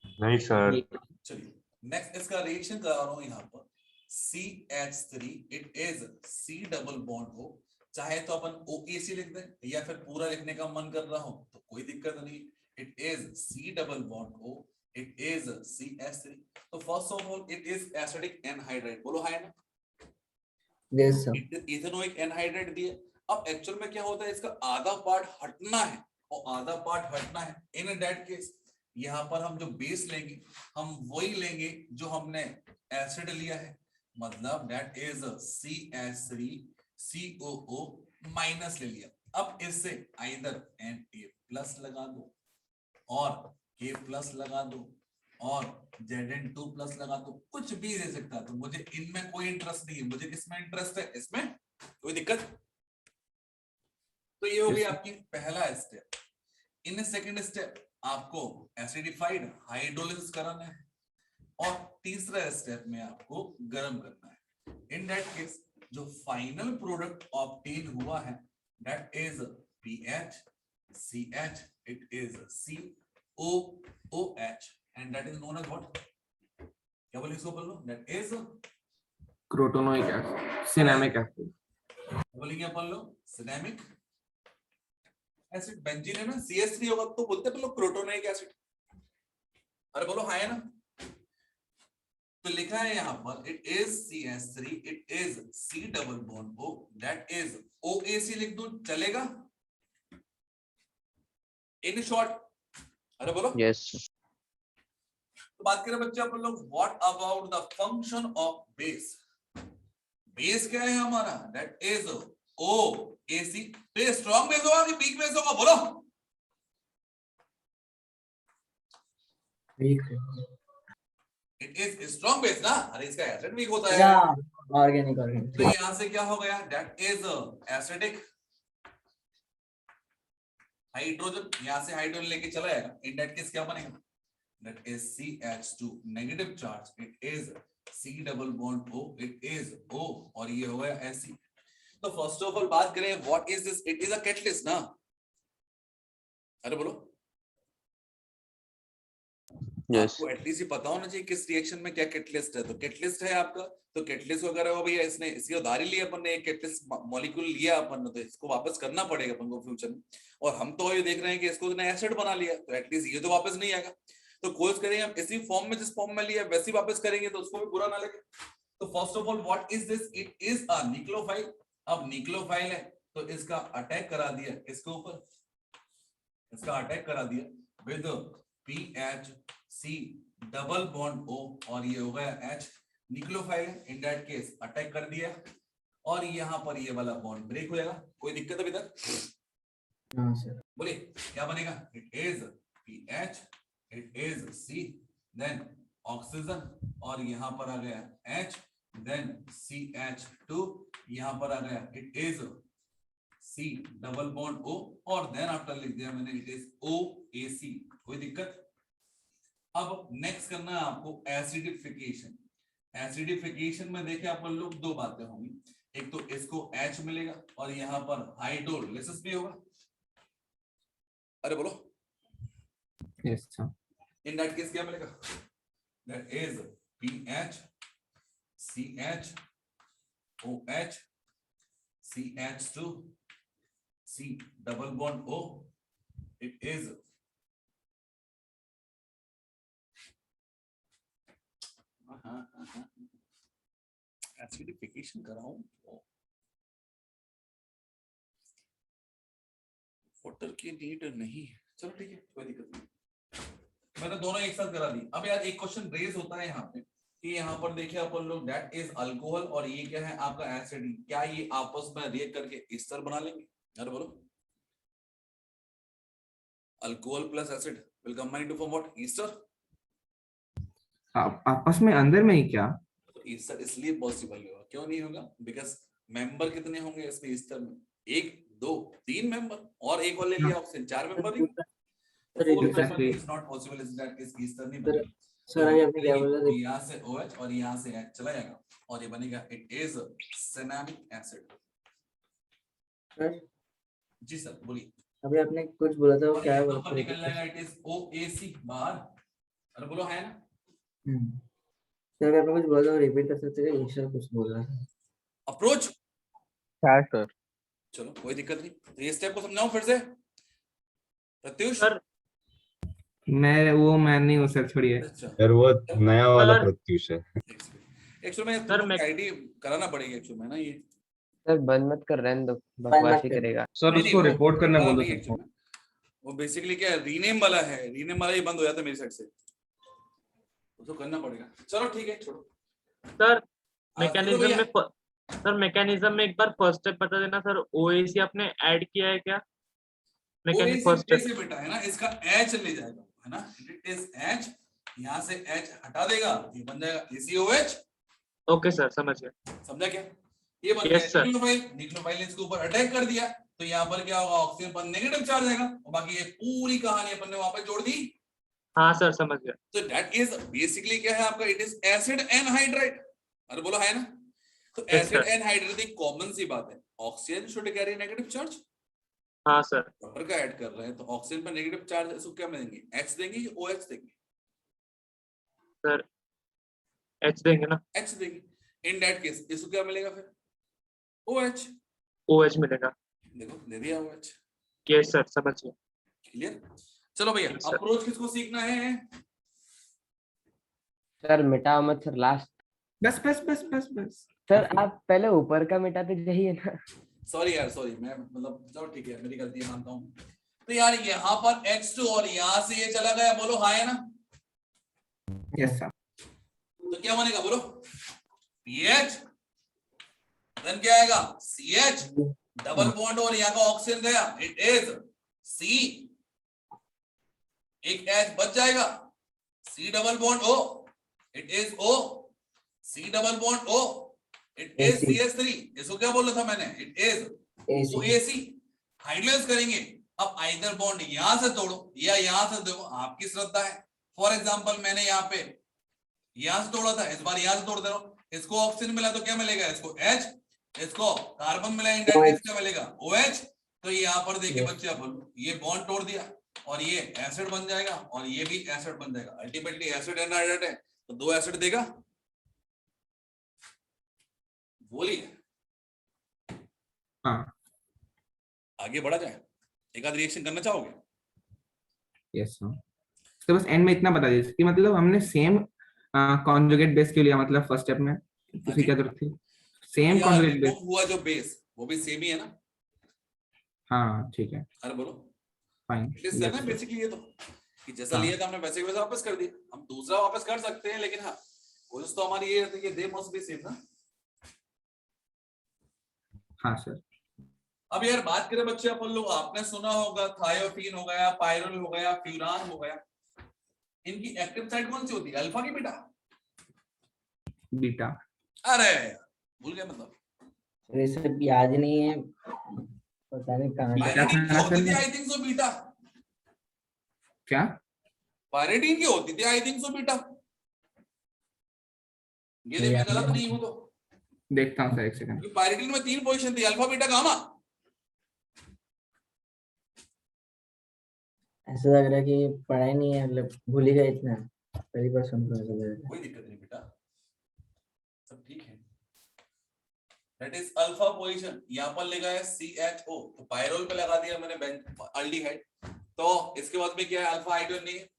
नहीं सर। चलिए नेक्स्ट इसका रिएक्शन करा रहा हूं यहाँ पर, CH3, it is C double bond O। चाहे तो अपन OAC लिख दें या फिर पूरा लिखने का मन कर रहा हो तो कोई दिक्कत नहीं, it is C double bond O, it is CH3। तो first of all it is acidic anhydride. बोलो है ना, यस सर। इथेनोइक एनहाइड्राइड दिए। अब एक्चुअल में क्या होता है, इसका आधा पार्ट हटना है और आधा पार्ट हटना है। इन दैट केस यहाँ पर हम जो बेस लेंगे हम वही लेंगे जो हमने एसिड लिया है, मतलब that is CH3 COO minus ले लिया। अब इससे आइदर Na+ लगा दो और K+ लगा दो और Zn2+ लगा दो, कुछ भी दे सकता है। तो मुझे इनमें कोई इंटरेस्ट नहीं है, मुझे किसमें इंटरेस्ट है, इसमें। कोई दिक्कत? तो ये हो गई आपकी पहला स्टेप। इन सेकंड स्टेप आपको एसिडिफाइड हाइड्रोलिसिस कराना है और तीसरा स्टेप में आपको गर्म करना है। इन दैट केस जो फाइनल प्रोडक्ट ऑब्टेन हुआ है that is PHCH, it is COOH and that is known as what, क्या बोले इसको, बोल लो, that is crotonic acid, cinnamic acid. बोलेंगे अपन लोग सिनेमिक एसिड। बेंजीन है ना, CH3 होगा तो बोलते हैं लोग क्रोटोनोइक एसिड। अरे बोलो हाँ है ना। तो लिखा है यहाँ पर it is CH3, it is C double bond O, that is OAC लिख दूं चलेगा इन शॉर्ट? अरे बोलो यस। तो बात करें बच्चे अपन लोग, what about the function of base. Base क्या है हमारा, दैट इज OAC। तो ये स्ट्रॉन्ग बेस होगा कि वीक बेस होगा, बोलो। इट इज स्ट्रॉन्ग बेस ना, अरे इसका एसिड वीक होता है। ऑर्गेनिक तो ऑर्गेनिक यहाँ से क्या हो गया, दैट इज एसिडिक हाइड्रोजन, यहाँ से हाइड्रोजन लेके चला जाएगा, इन दैट केस क्या बनेगा, that is CH2 negative charge, it is C double bond O, it is O, और ये हो गया Ac। तो फर्स्ट ऑफ ऑल बात करें what is this, it is a catalyst ना, अरे बोलो आपको एटलीस्ट ये पता होना चाहिए किस रिएक्शन में क्या कैटलिस्ट है। तो कैटलिस्ट है आपका, तो कैटलिस्ट वगैरह हो भैया, इसने इसकी उधार ही ली अपन ने, एक कैटलिस्ट मॉलिक्यूल लिया अपन ने, तो इसको वापस करना पड़ेगा अपन को फ्यूचर में। और हम तो ये देख रहे हैं कि इसको एसिड बना लिया, तो एटलीस्ट ये तो वापस नहीं आएगा। तो कोर्स करेंगे हम इसी फॉर्म में, जिस फॉर्म में लिया वैसे ही वापस करेंगे, तो उसको भी बुरा ना लगे। तो first of all what is this, it is a nucleophile. अब न्यूक्लियोफाइल है तो इसका अटैक करा दिया इसके ऊपर, इसका अटैक करा दिया with PHC double bond O, और ये हो गया H, न्यूक्लियोफाइल है, इन दैट केस अटैक कर दिया, और यहाँ पर ये वाला बॉन्ड ब्रेक हो जाएगा। कोई दिक्कत अभी तक? हाँ सर। बोलिए क्या बनेगा, it is PH, it is C, then oxygen, और यहाँ पर आ गया H, देन CH2, यहाँ पर आ गया it is C double bond O, और देन आफ्टर लिख दिया मैंने इट इज OAC। कोई दिक्कत? अब नेक्स्ट करना है आपको एसिडिफिकेशन। एसिडिफिकेशन में देखे आप लोग दो बातें होंगी, एक तो इसको H मिलेगा और यहाँ पर हाइड्रोलिसिस भी होगा। अरे बोलो yes sir. In that case क्या मिलेगा, that is PH CH OH CH2 C double bond O, it is acidification कराऊं, वाटर की नीड नहीं, चलो ठीक है कोई दिक्कत नहीं, मैंने दोनों एक साथ करा दी। अब यार एक क्वेश्चन रेज होता है यहाँ पे कि यहाँ पर देखिए अपन लोग दैट इज अल्कोहल और ये क्या है आपका एसिड, क्या ये आपस में रिएक्ट करके ईस्टर बना लेंगे? अरे बोलो, alcohol plus acid will combine to form what, ester. आपस में अंदर में ही क्या? ईस्टर इसलिए पॉसिबल नहीं होगा, क्यों नहीं होगा, बिकॉज मेंबर कितने होंगे इसमें ईस्टर में, 1 2 3 मेंबर, और एक और ले लिया oxygen, 4 member he. Exactly. Is not possible, is that is Easter नहीं बनेगा। सर अभी आपने क्या बोला था? यहाँ से OH और यहाँ से H चला जाएगा और ये बनेगा it is cinnamic acid. Sir ji sir बोलिए। अभी आपने कुछ बोला था, वो और क्या है यहाँ बोला पर निकल जाएगा इट इज OAC बाहर। अरे बोलो है ना? सर अभी आपने कुछ बोला था, रिपीट कर सकते हैं? ईश्वर कुछ बोल रहा था। अप्रोच, क्या सर? चलो कोई दिक्कत नहीं, तो ये स्टेप को समझाऊं फिर से प्रत्युष? सर मैं नहीं हूँ सर, छोड़िए। अच्छा यार वो नया वाला सर, प्रत्युष है। एक्चुअली में सर, मैं- आईडी कराना पड़ेगा एक्चुअली में ना, ये सर बंद मत कर, रहने दो, बकवास ही कर। करेगा। सर नहीं, उसको नहीं, रिपोर्ट करने वो बोल दो नहीं सबको। actually में। वो बेसिकली क्या है, रीनेम वाला है, रीनेम वाला ही बंद हो जाता है मेरी साइड से, उसको करना पड़ेगा। चलो ठीक है छोड़ो। सर चलो मैकेनिज्म भैया, में सर मैकेनिज्म में एक बार फर्स्ट स्टेप बता देना सर, ओएसी आपने ऐड किया है क्या? Mechanism first OAC step. से बेटा है ना, इसका H ले जाएगा है ना, इट इज H, यहाँ से H हटा देगा, ये बन जाएगा ACOH। ओके सर समझ गया। समझा क्या? ये बन गया Yes, sir. न्यूक्लियोफाइल, न्यूक्लियोफाइल ने इसके ऊपर अटैक कर दिया, तो यहाँ पर क्या होगा, ऑक्सीजन पर नेगेटिव चार्ज आएगा, और बाकी ये पूरी कहानी अपन ने वहां पर जोड़ दी। हाँ सर समझ गया। तो दैट इज बेसिकली क्या है आपका, इट इज एसिड एनहाइड्राइड। अरे बोलो है ना? तो Yes, एसिड sir. एनहाइड्राइड एक कॉमन सी बात है, oxygen should carry negative charge, हाँ सर। वाटर का ऐड कर रहे हैं तो ऑक्सीजन पर नेगेटिव चार्ज है, इसको क्या देंगे, H देंगे या OH देंगे? सर एच देंगे ना? H देंगे। इन दैट केस इसको क्या मिलेगा फिर, OH। ओएच मिलेगा। देखो दे दिया OH। यस सर समझ गया। क्लियर? चलो भैया, Yes, sir. अप्रोच किसको सीखना है? सर मिटाओ मत सर, लास्ट। बस बस बस बस बस। सर आप पहले ऊपर का मिटाते जाइए ना। सॉरी यार, सॉरी, मैं मतलब चलो ठीक है, मेरी गलती है, मानता हूँ। तो यार यहाँ पर H2 और यहाँ से ये चला गया, बोलो हाँ है ना? Yes sir. तो क्या बनेगा बोलो, PH, देन क्या आएगा, CH डबल बॉन्ड, और यहाँ का ऑक्सीजन गया, इट इज C, एक H बच जाएगा, C double bond O, it is O, C double bond O, it is AC. CH3, इसको क्या बोला था मैंने, it is AC. OAC। Hydrolyse करेंगे, अब आइदर बॉन्ड यहां से तोड़ो या यहां से दो, आपकी श्रद्धा है। फॉर एग्जांपल मैंने यहाँ पे यहां से तोड़ा था, इस बार यहां से तोड़ दे रहा हूं, इसको ऑक्सीजन मिला तो क्या मिलेगा, इसको H, इसको कार्बन मिला, इन दैट केस क्या मिलेगा, OH। तो ये यहाँ पर देखिए बच्चे, अपन ये बॉन्ड तोड़ दिया और ये एसिड बन जाएगा और ये भी एसिड बन जाएगा। अल्टीमेटली एसिड एनाहाइड्रेट है तो 2 एसिड देगा। बोलिए हाँ आगे बढ़ा जाए, एक आध रिएक्शन करना चाहोगे? Yes sir. तो बस एंड में इतना बता दीजिए कि मतलब हमने सेम कॉन्जुगेट बेस क्यों लिया, मतलब फर्स्ट स्टेप में उसी क्या जरूरत थी, सेम यार कॉन्जुगेट बेस। remove हुआ जो बेस वो भी सेम ही है ना। हाँ ठीक है, अरे बोलो, फाइन। एटलीस्ट करना है बेसिकली ये तो, कि जैसा हाँ। लिया था हमने वैसे के वैसे वापस कर दिया। हम दूसरा वापस कर सकते हैं, लेकिन हाँ कोशिश तो हमारी ये रहती है कि दे मस्ट बी सेम ना। हाँ सर। अब यार बात करें बच्चे अपन लोग, आपने सुना होगा थायोटीन हो गया, पायरोल हो गया, फ्यूरान हो गया, इनकी एक्टिव साइट कौन सी होती है, अल्फा की बीटा? बीटा। अरे भूल गया मतलब। ये सब याद नहीं है, पता नहीं कहाँ बीटा गया। पायरेटिन की था होती थी sir. I think so beta, क्या? पायरेटिन की होती थी आई थिंक सो बीटा। ये देख मैं गलत नहीं हूं तो, देखता हूँ सर, एक सेकंड। क्योंकि पायरेटिन में 3 पोजीशन थी, अल्फा बीटा गामा। ऐसा लग रहा है कि पढ़ाई नहीं है, मतलब भूल ही गए इतना, पहली बार सुन रहा हूँ। कोई दिक्कत नहीं बेटा, सब ठीक है। दैट इज अल्फा पोजीशन, यहां पर लगा है CHO, तो पायरोल पे लगा दिया मैंने अल्डिहाइड। तो इसके बाद में क्या है, अल्फा हाइड्रोजन नहीं है,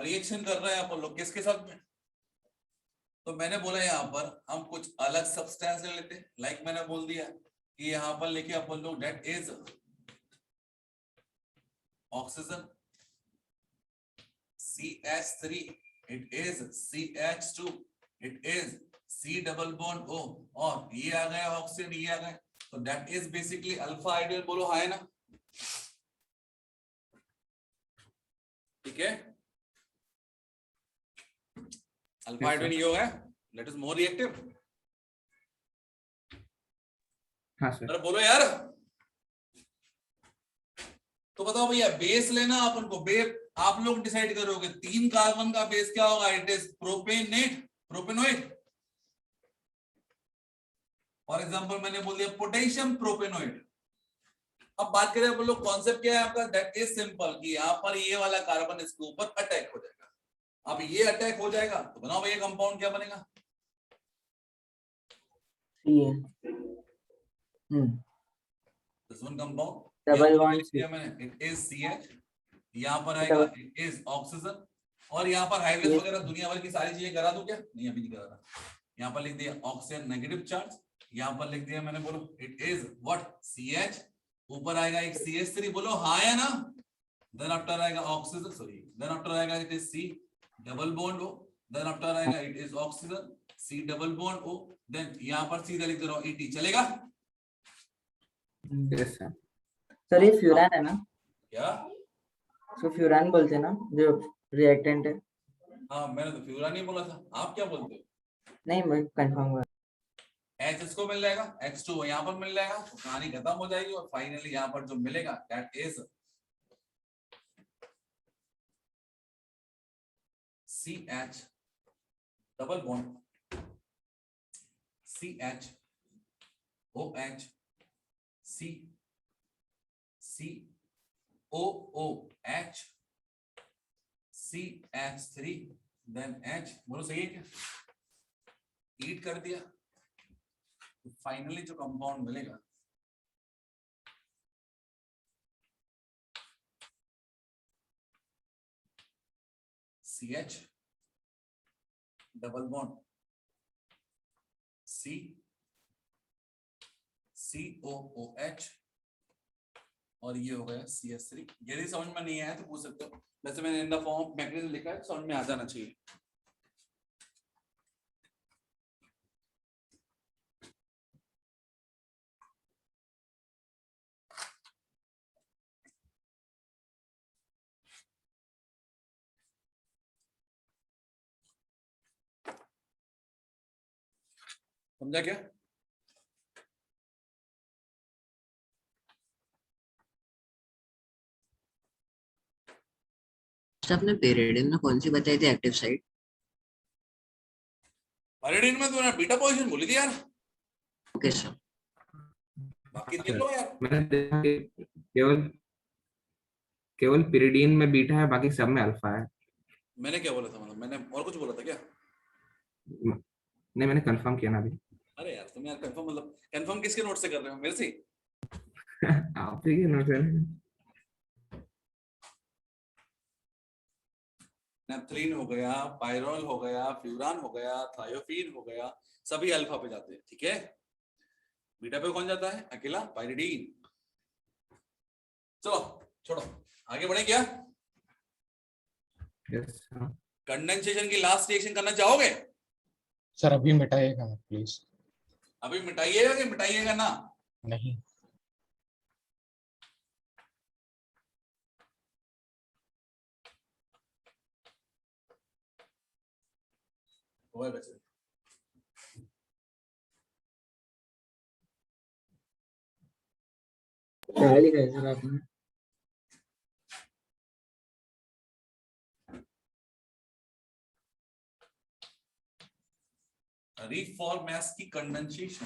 रिएक्शन कर रहे हैं अपन लोग किसके साथ में। तो मैंने बोला यहाँ पर हम कुछ अलग सब्सटेंस ले लेते हैं, लाइक मैंने बोल दिया कि यहाँ पर लेके अपन लोग that is oxygen CH3, it is CH2, it is C double bond O, और ये आ गया ऑक्सीजन, ये आ गया, तो that is basically alpha hydrogen. बोलो हाँ है ना, ठीक है। अल्फा हाइड्रोजन ये हो गया, दैट इज मोर रिएक्टिव। हाँ सर। अरे बोलो यार, तो बताओ भैया बेस लेना अपन को, बेस आप लोग डिसाइड करोगे। 3 कार्बन का बेस क्या होगा, it is propanoate, propanoid. For example मैंने बोल दिया पोटेशियम प्रोपेनोइड। अब बात करें अपन लोग, कॉन्सेप्ट क्या है आपका, दैट इज सिंपल, कि यहाँ पर ये वाला कार्बन इसके ऊपर अटैक हो जाएगा। अब ये अटैक हो जाएगा तो बनाओ भैया कंपाउंड क्या बनेगा, this one compound double bond किया मैंने, इट इज CH, यहाँ पर आएगा इट इज ऑक्सीजन, और यहाँ पर हाइड्रोजन वगैरह दुनिया भर की सारी चीजें करा दूं क्या, नहीं अभी नहीं करा रहा। यहाँ पर लिख दिया ऑक्सीजन नेगेटिव चार्ज, यहाँ पर लिख दिया मैंने, बोलो इट इज व्हाट, CH, ऊपर आएगा एक CH3, बोलो हाँ या ना। देन आफ्टर आएगा ऑक्सीजन, सॉरी देन आफ्टर आएगा it is C double bond O, then after आएगा it is oxygen C double bond O, then यहाँ पर सीधा लिख दे रहा हूँ ET, चलेगा? Yes sir. सर ये फ्यूरान है ना, क्या? तो फ्यूरान बोलते हैं ना जो रिएक्टेंट है। हाँ मैंने तो फ्यूरान ही बोला था, आप क्या बोलते हो? नहीं मैं कंफर्म हुआ। H इसको मिल जाएगा, H2 यहाँ पर मिल जाएगा, तो कहानी खत्म हो जाएगी। और फाइनली यहाँ पर जो मिलेगा that is CH double bond CH OH C COOH CH3 then H, बोलो सही है क्या? ईट कर दिया, फाइनली जो कंपाउंड मिलेगा CH double bond C COOH, और ये हो गया CH3। यदि समझ में नहीं आया तो पूछ सकते हो, वैसे मैंने in the form of magnesium लिखा है, समझ में आ जाना चाहिए। समझा क्या? आपने पेरिडिन में कौन सी बताई थी एक्टिव साइट? पैरिडीन में तो बीटा पोजीशन बोली थी यार, ओके सर। बाकी देख लो यार। मैंने देखा कि केवल केवल पिरिडीन में बीटा है, बाकी सब में अल्फा है। मैंने क्या बोला था, मतलब मैंने और कुछ बोला था क्या? नहीं, मैंने कंफर्म किया ना अभी। अरे यार तुम यार कंफर्म, मतलब कंफर्म किसके नोट से कर रहे हो, मेरे से? आप ही के नोट से। नेपथलीन हो गया, पायरोल हो गया, फ्यूरान हो गया, थायोफीन हो गया, सभी अल्फा पे जाते हैं, ठीक है। बीटा पे कौन जाता है? अकेला पायरिडीन। चलो छोड़ो, आगे बढ़े क्या? Yes sir. कंडेंसेशन की लास्ट रिएक्शन करना चाहोगे? सर अभी मिटाइएगा प्लीज। अभी मिटाइएगा कि मिटाइएगा ना? नहीं। ओए बच्चे, क्या लिखा है सर आपने? रिफॉर्मेस की कंडेंसेशन,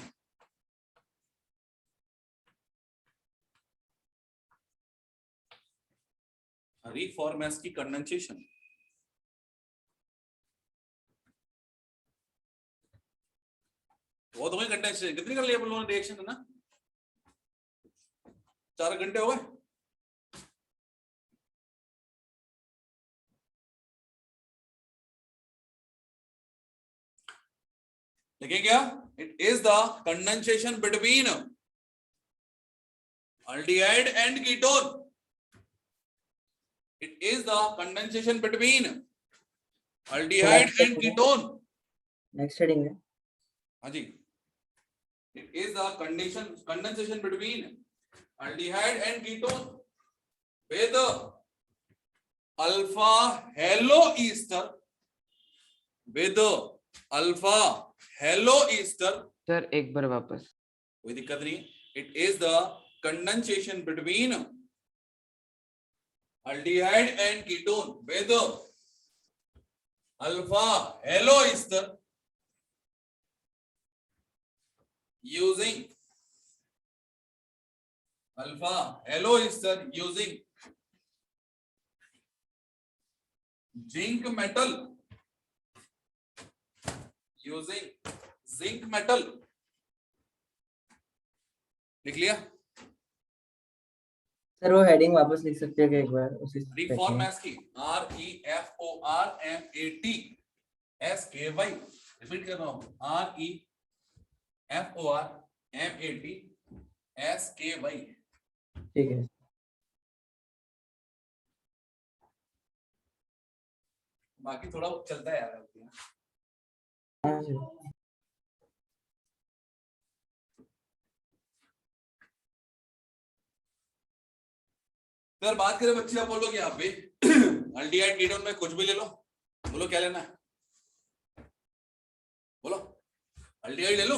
रिफॉर्मेस की कंडेंसेशन। वो तो वही कंडेंसेशन कितनी कर लिया अपन लोगों ने रिएक्शन, है ना? 4 घंटे हो गए। लेकिन क्या? It is the condensation between aldehyde and ketone. It is the condensation between aldehyde and ketone. Next heading है। हाँ जी, it is the condensation between aldehyde and ketone with alpha haloester, with alpha haloester। Sir एक बार वापस। कोई दिक्कत नहीं है। It is the condensation between aldehyde and ketone with alpha haloester using alpha haloester using zinc metal, using zinc metal। लिख लिया? सर वो हेडिंग वापस लिख सकते हैं क्या एक बार उसी से? रिफॉर्मेस की REFORMATSKY, रिपीट कर रहा हूं, REFORMATSKY। ठीक है। बाकी थोड़ा चलता है यार। हाँ जी। अगर बात करें बच्चे, आप बोलोगे यहाँ पे अल्डिहाइड कीटोन में कुछ भी ले लो, बोलो क्या लेना है, बोलो अल्डिहाइड ले लो।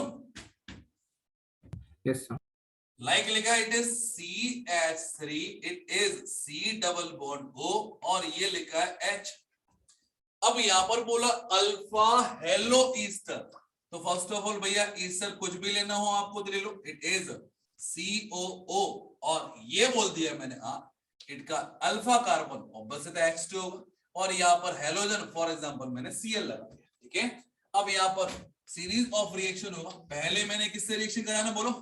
Yes sir. लाइक लिखा it is CH3, it is C double bond O, और ये लिखा है H। अब यहाँ पर बोला अल्फा हेलो ईस्टर, तो फर्स्ट ऑफ ऑल भैया ईस्टर कुछ भी लेना हो आपको तो ले लो, इट इज COO, और ये बोल दिया मैंने इनका अल्फा कार्बन ऑब्वियसली H2 होगा, और यहाँ पर हेलोजन फॉर एग्जांपल मैंने Cl लगा दिया, ठीक है। अब यहाँ पर सीरीज ऑफ रिएक्शन होगा, पहले मैंने किससे रिएक्शन कराना, बोलो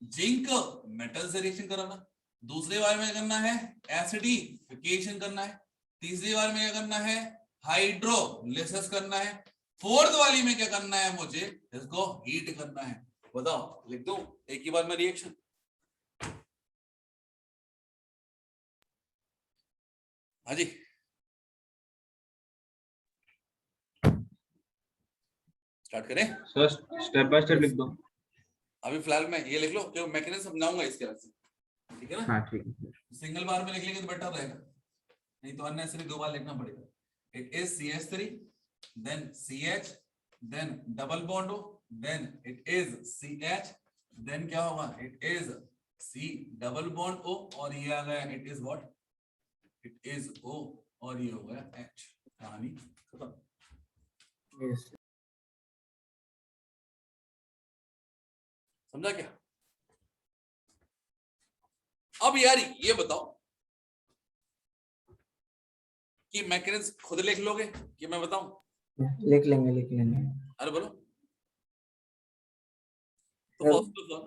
जिंक मेटल से रिएक्शन कराना, दूसरे बार में करना है एसिडिफिकेशन करना है, तीसरी बार में क्या करना है, हाइड्रोलिसिस करना है, फोर्थ वाली में क्या करना है, मुझे इसको हीट करना है। बताओ, लिख दूं एक ही बार में रिएक्शन? हाँ जी, स्टार्ट करें? सर स्टेप बाय स्टेप लिख दो। अभी फिलहाल मैं ये लिख लो, जो मैकेनिज्म समझाऊंगा इसके अलग से, ठीक है ना? हाँ ठीक है। सिंगल बार में लिख लेंगे तो बेटर रहेगा, नहीं तो अननेसेसरी 2 बार लिखना पड़ेगा। It is CH3, then CH, then double bond O, then it is CH, then क्या होगा, it is C double bond O, और ये आ गया it is what, it is O, और ये हो गया H, कहानी खत्म। Yes. समझा क्या? अब यार ये बताओ कि मैकेनिज्म खुद लिख लोगे कि मैं बताऊं? लिख लेंगे। अरे बोलो। तो सर- फर्स्ट ऑफ ऑल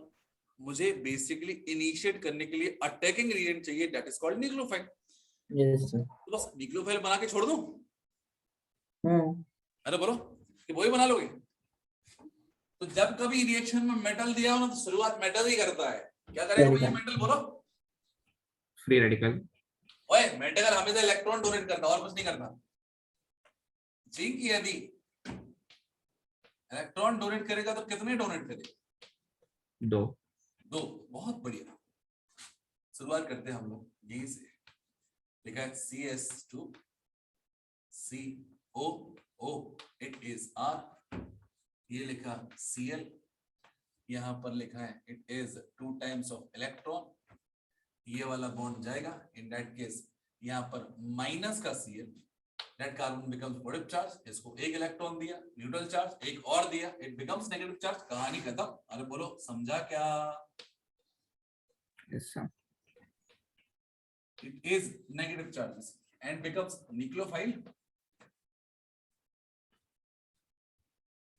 मुझे बेसिकली इनिशिएट करने के लिए अटैकिंग रिएजेंट चाहिए, that is called nucleophile. Yes sir. तो बस न्यूक्लियोफाइल बना के छोड़ दूं? हम्म। अरे बोलो कि वही बना लोगे? तो जब कभी रिएक्शन में मेटल दिया हो ना तो शुरुआत मेटल ही करता है। क्या करेगा भैया मेटल? बोलो। Free radical. ओए मेटल हमेशा इलेक्ट्रॉन डोनेट करता और कुछ नहीं करता। जिंक यदि इलेक्ट्रॉन डोनेट करेगा तो कितने डोनेट करेगा? 2। बहुत बढ़िया। शुरुआत करते हैं हम लोग यहीं से। लिखा है CS2 COO, it is R। ये लिखा Cl, यहाँ पर लिखा है it is 2 times of electron. ये वाला बॉन्ड जाएगा, इन दैट केस यहाँ पर माइनस का Cl, that carbon becomes positive charge. इसको एक इलेक्ट्रॉन दिया, न्यूट्रल चार्ज एक और दिया, इट बिकम्स नेगेटिव चार्ज। कहानी खत्म। अरे बोलो समझा क्या? Yes sir. It is negative charges and becomes nucleophile.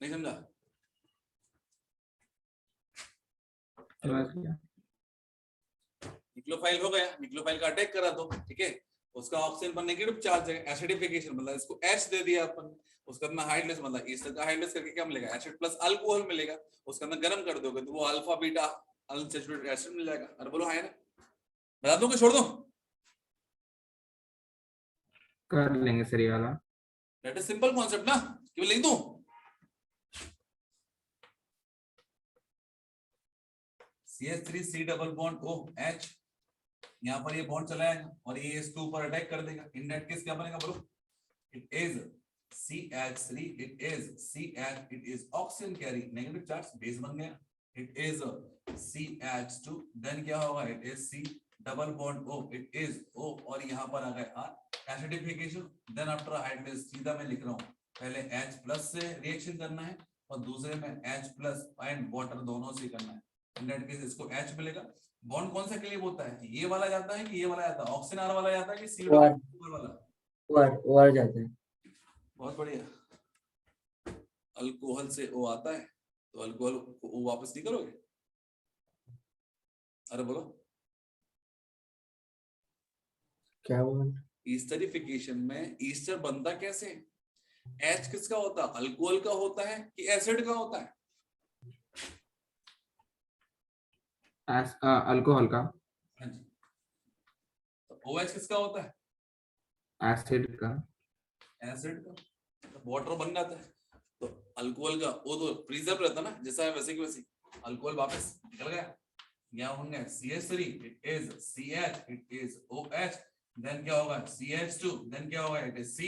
नहीं समझा? न्यूक्लियोफाइल हो गया, न्यूक्लियोफाइल का अटैक करा दो, ठीक है। उसका ऑक्सीजन पर नेगेटिव चार्ज है, एसिडिफिकेशन मतलब इसको H दे दिया अपन। उसके अंदर हाइड्रेस मतलब ईस्टर का हाइड्रेस करके क्या मिलेगा? एसिड प्लस अल्कोहल मिलेगा। उसके अंदर गर्म कर दोगे तो वो अल्फा बीटा अनसैचुरेटेड एसिड मिल जाएगा। अरे बोलो हाय ना? बता दूं कि छोड़ दूं? कर लेंगे सर ये वाला। दैट इज सिंपल कॉन्सेप्ट ना, केवल लिख दूं? CH3C डबल बॉन्ड OH, यहाँ पर ये बॉन्ड चलाएगा और ये S2 पर अटैक कर देगा। इन दैट केस क्या बनेगा बोलो? It is CH3, it is CH, it is oxygen carry negative charge, base बन गया। इट इज CH2, देन क्या होगा? It is C double bond O, it is O और यहाँ पर आ गया R, एसिडिफिकेशन। देन आफ्टर हाइड्रेस सीधा मैं लिख रहा हूँ, पहले H प्लस से रिएक्शन करना है और दूसरे में H प्लस एंड वाटर दोनों से करना है। इन दैट केस इसको H मिलेगा। बॉन्ड कौन सा के लिए होता है? ये वाला जाता है कि ये वाला जाता है? ऑक्सीजन R वाला जाता है कि C वाला? OR जाता है। बहुत बढ़िया। अल्कोहल से O आता है तो अल्कोहल को O वापस नहीं करोगे? अरे बोलो। क्या बोल? ईस्टरिफिकेशन में ईस्टर बनता कैसे? H किसका होता है? अल्कोहल का होता है कि एसिड का होता है? अल्कोहल का। हाँ जी। तो OH किसका होता है? एसिड का। एसिड का। तो वाटर बन जाता है। तो अल्कोहल का वो तो प्रिजर्व रहता ना, जैसा है वैसे की वैसी। अल्कोहल वापस निकल गया, यहाँ होंगे CH3, it is CH, it is OH, then क्या होगा? CH2, देन क्या होगा? It is C,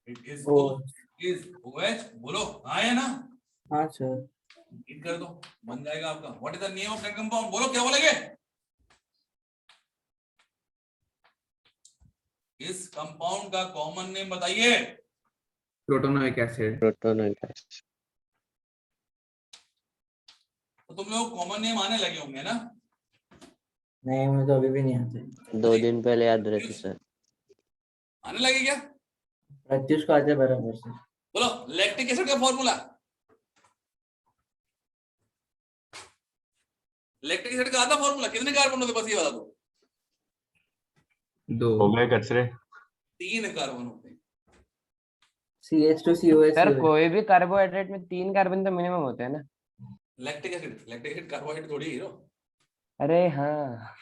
it is O, it is OH। बोलो हाँ है ना? हाँ सर। हिट कर दो, बन जाएगा आपका। What is the name of that compound? बोलो क्या बोलेंगे? इस कंपाउंड का कॉमन नेम बताइए। प्रोटोनोइक एसिड। प्रोटोनोइक एसिड। तो तुम लोग कॉमन नेम आने लगे होंगे ना? नहीं मुझे तो अभी भी नहीं आते। 2 दिन पहले याद रहती सर। आने लगे क्या? प्रत्युष को आते बराबर से। बोलो लैक्टिक एसिड का फॉर्मूला। लैक्टिक एसिड का आधा फॉर्मूला कितने कार्बन होते? बस ये बता दो। 2 हो गए कचरे। 3 कार्बन होते हैं। CH2COH। सर कोई भी कार्बोहाइड्रेट में 3 कार्बन तो मिनिमम होते हैं ना? लैक्टिक एसिड कार्बोहाइड्रेट थोड़ी हीरो। अरे हाँ,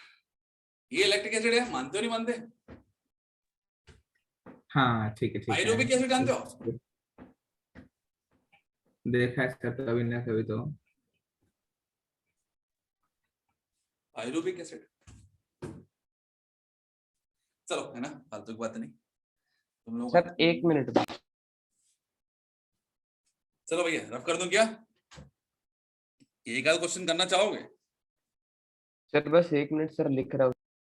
ये लैक्टिक एसिड है, मानते हो नहीं मानते? हाँ ठीक है। पायरुविक एसिड जानते हो? देखा है सर कभी ना कभी तो। Pyruvic acid. चलो है ना, फालतू की बात नहीं तुम लोग। Sir 1 minute. चलो भैया रफ कर दूं क्या? एक आध क्वेश्चन करना चाहोगे? सर बस 1 मिनट सर, लिख रहा हूँ।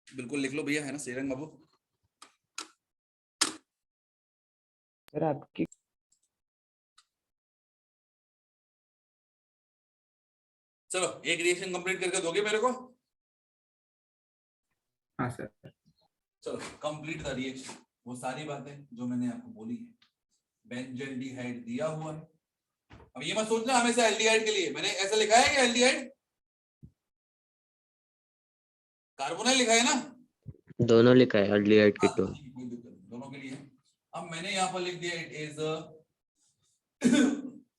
बिल्कुल लिख लो भैया, है ना श्रीरंग बाबू। सर आपकी चलो एक रिएक्शन कंप्लीट करके दोगे मेरे को? हाँ सर। चलो कंप्लीट द रिएक्शन, वो सारी बातें जो मैंने आपको बोली है। बेंजल्डिहाइड दिया हुआ है। अब ये मत सोचना हमेशा एल्डिहाइड के लिए मैंने ऐसा लिखा है कि एल्डिहाइड कार्बोनाइल लिखा है ना? दोनों लिखा है एल्डिहाइड हाँ, कीटोन। कोई दिक्कत नहीं, दोनों के लिए है। अब मैंने यहाँ पर लिख दिया it is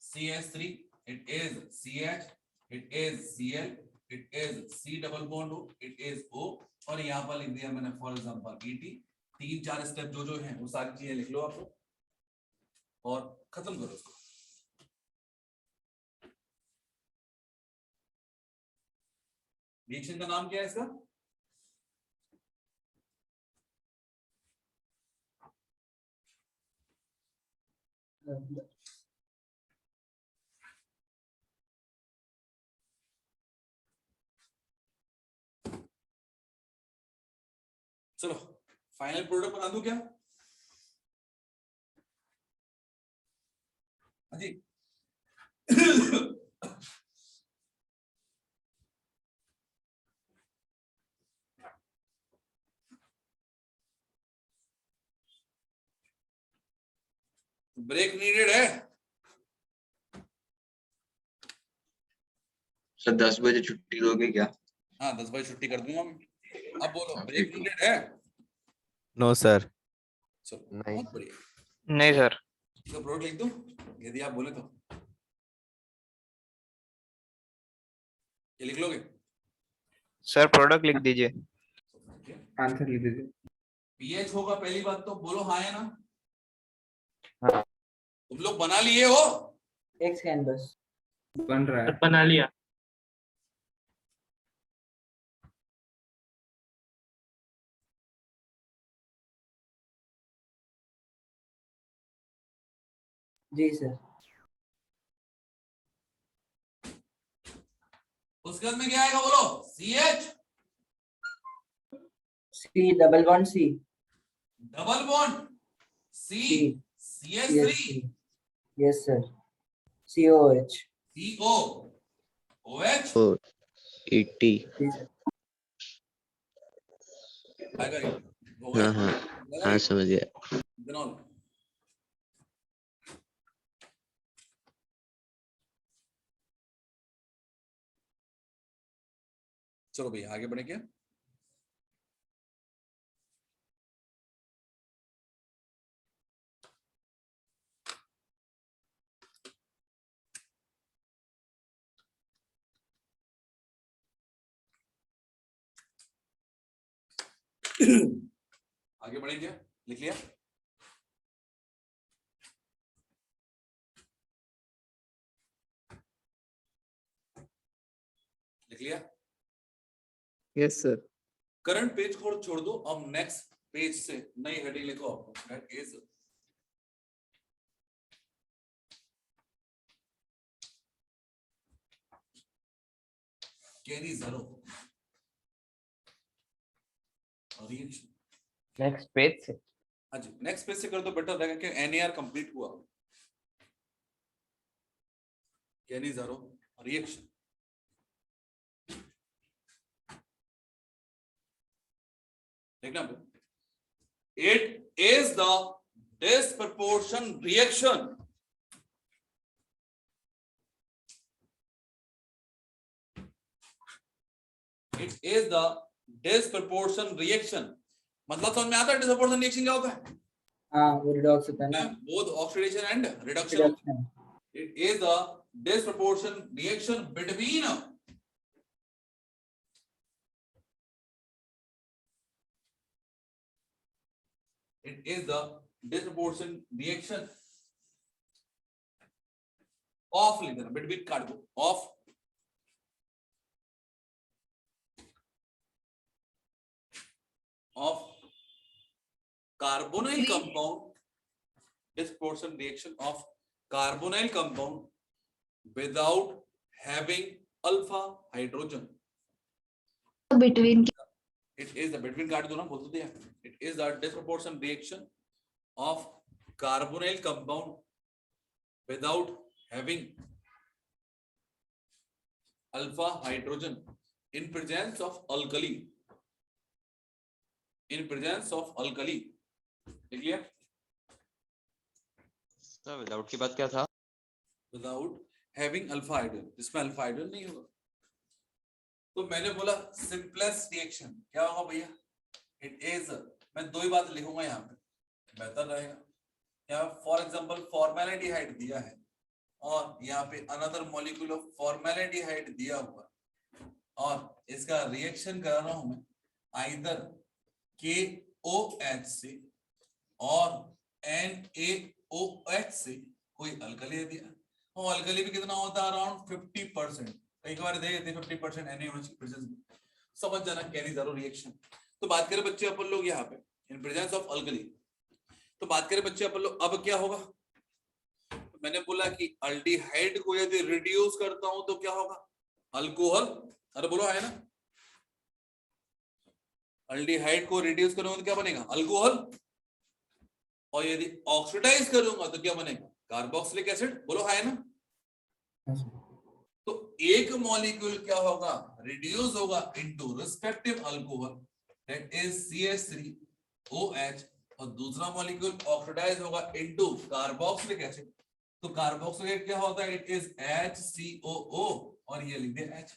CH3, it is CH, it is Cl, it is C double bond O, it is O, और यहाँ पर लिख दिया मैंने फॉर एग्जांपल ET। 3-4 स्टेप जो हैं वो सारी चीजें लिख लो आप लोग और खत्म करो इसको। रिएक्शन का नाम क्या है इसका? चलो फाइनल प्रोडक्ट बना दूं क्या? हाँ जी। ब्रेक नीडेड है? सर 10 बजे छुट्टी दोगे क्या? हाँ 10 बजे छुट्टी कर दूंगा मैं। अब बोलो हाँ, ब्रेक ठीक है। नीडेड है? No sir. चलो नहीं। बहुत बढ़िया। नहीं सर। इसका प्रोडक्ट लिख दूं यदि आप बोले तो? ये लिख लोगे? सर प्रोडक्ट लिख दीजिए। आंसर लिख दीजिए। पीएच होगा पहली बात तो, बोलो हाँ या ना? हाँ। तुम लोग बना लिए हो? एक सेकंड बस। बन रहा है। बना लिया। जी सर। उसके बाद में क्या आएगा बोलो? CH C double bond C double bond C CH3 yes sir COH CO OH ओ ET। आएगा ये। होगा हाँ हाँ लगा हाँ ये? समझ गया। इथेनॉल। चलो भैया आगे बढ़े क्या? आगे बढ़े क्या? लिख लिया? लिख लिया? Yes sir. करंट पेज को छोड़ दो, अब नेक्स्ट पेज से नई हेडिंग लिखो आपको। That is Cannizzaro reaction. Next page से। हाँ जी नेक्स्ट पेज से कर दो बेटर रहेगा कि NAR कंप्लीट हुआ। Cannizzaro reaction. देखना it is the disproportion reaction मतलब समझ में आता है डिसप्रपोर्शन रिएक्शन क्या होता है? हाँ वो रिडॉक्स होता है ना। Both oxidation and reduction. Reduction. It is the disproportion reaction between of between cargo of carbonyl compound, disproportion reaction of carbonyl compound without having alpha hydrogen. Between It is the between काट दो ना बोल तो दिया. It is the disproportion reaction of carbonyl compound without having alpha hydrogen in presence of alkali, in presence of alkali, ठीक है? सर विदाउट की बात क्या था? Without having alpha hydrogen, इसमें alpha hydrogen नहीं होगा, तो मैंने बोला simplest reaction क्या होगा भैया? It is, मैं दो ही बात लिखूंगा यहाँ पे, बेहतर रहेगा। यहाँ फॉर एग्जाम्पल फॉर्मेल्डिहाइड दिया है और यहाँ पे अनदर मॉलिक्यूल ऑफ फॉर्मेल्डिहाइड दिया हुआ और इसका रिएक्शन कर रहा हूं मैं आइदर KOH से और NaOH से, कोई अल्कली दिया और अल्कली भी कितना होता है अराउंड 50%, एक बार दे देते 50% NaOH की प्रेजेंस में, समझ जाना कैनी जरूर रिएक्शन। तो बात करें बच्चे अपन लोग यहाँ पे इन प्रेजेंस ऑफ अल्कली, तो बात करें बच्चे अपन लोग अब क्या होगा, तो मैंने बोला कि अल्डिहाइड को यदि रिड्यूस करता हूं तो क्या होगा? अल्कोहल, अरे बोलो है ना, अल्डिहाइड को रिड्यूस करूंगा तो क्या बनेगा? अल्कोहल, और यदि ऑक्सीडाइज करूंगा तो क्या बनेगा? कार्बोक्सिलिक एसिड, बोलो है ना। तो एक मॉलिक्यूल क्या होगा? रिड्यूस होगा into respective alcohol that is CH3OH और दूसरा मॉलिक्यूल ऑक्सीडाइज होगा इनटू कार्बोक्सिलिक एसिड, तो कार्बोक्सिलिक एसिड क्या होता है? इट इज HCOO और ये लिख दिया H,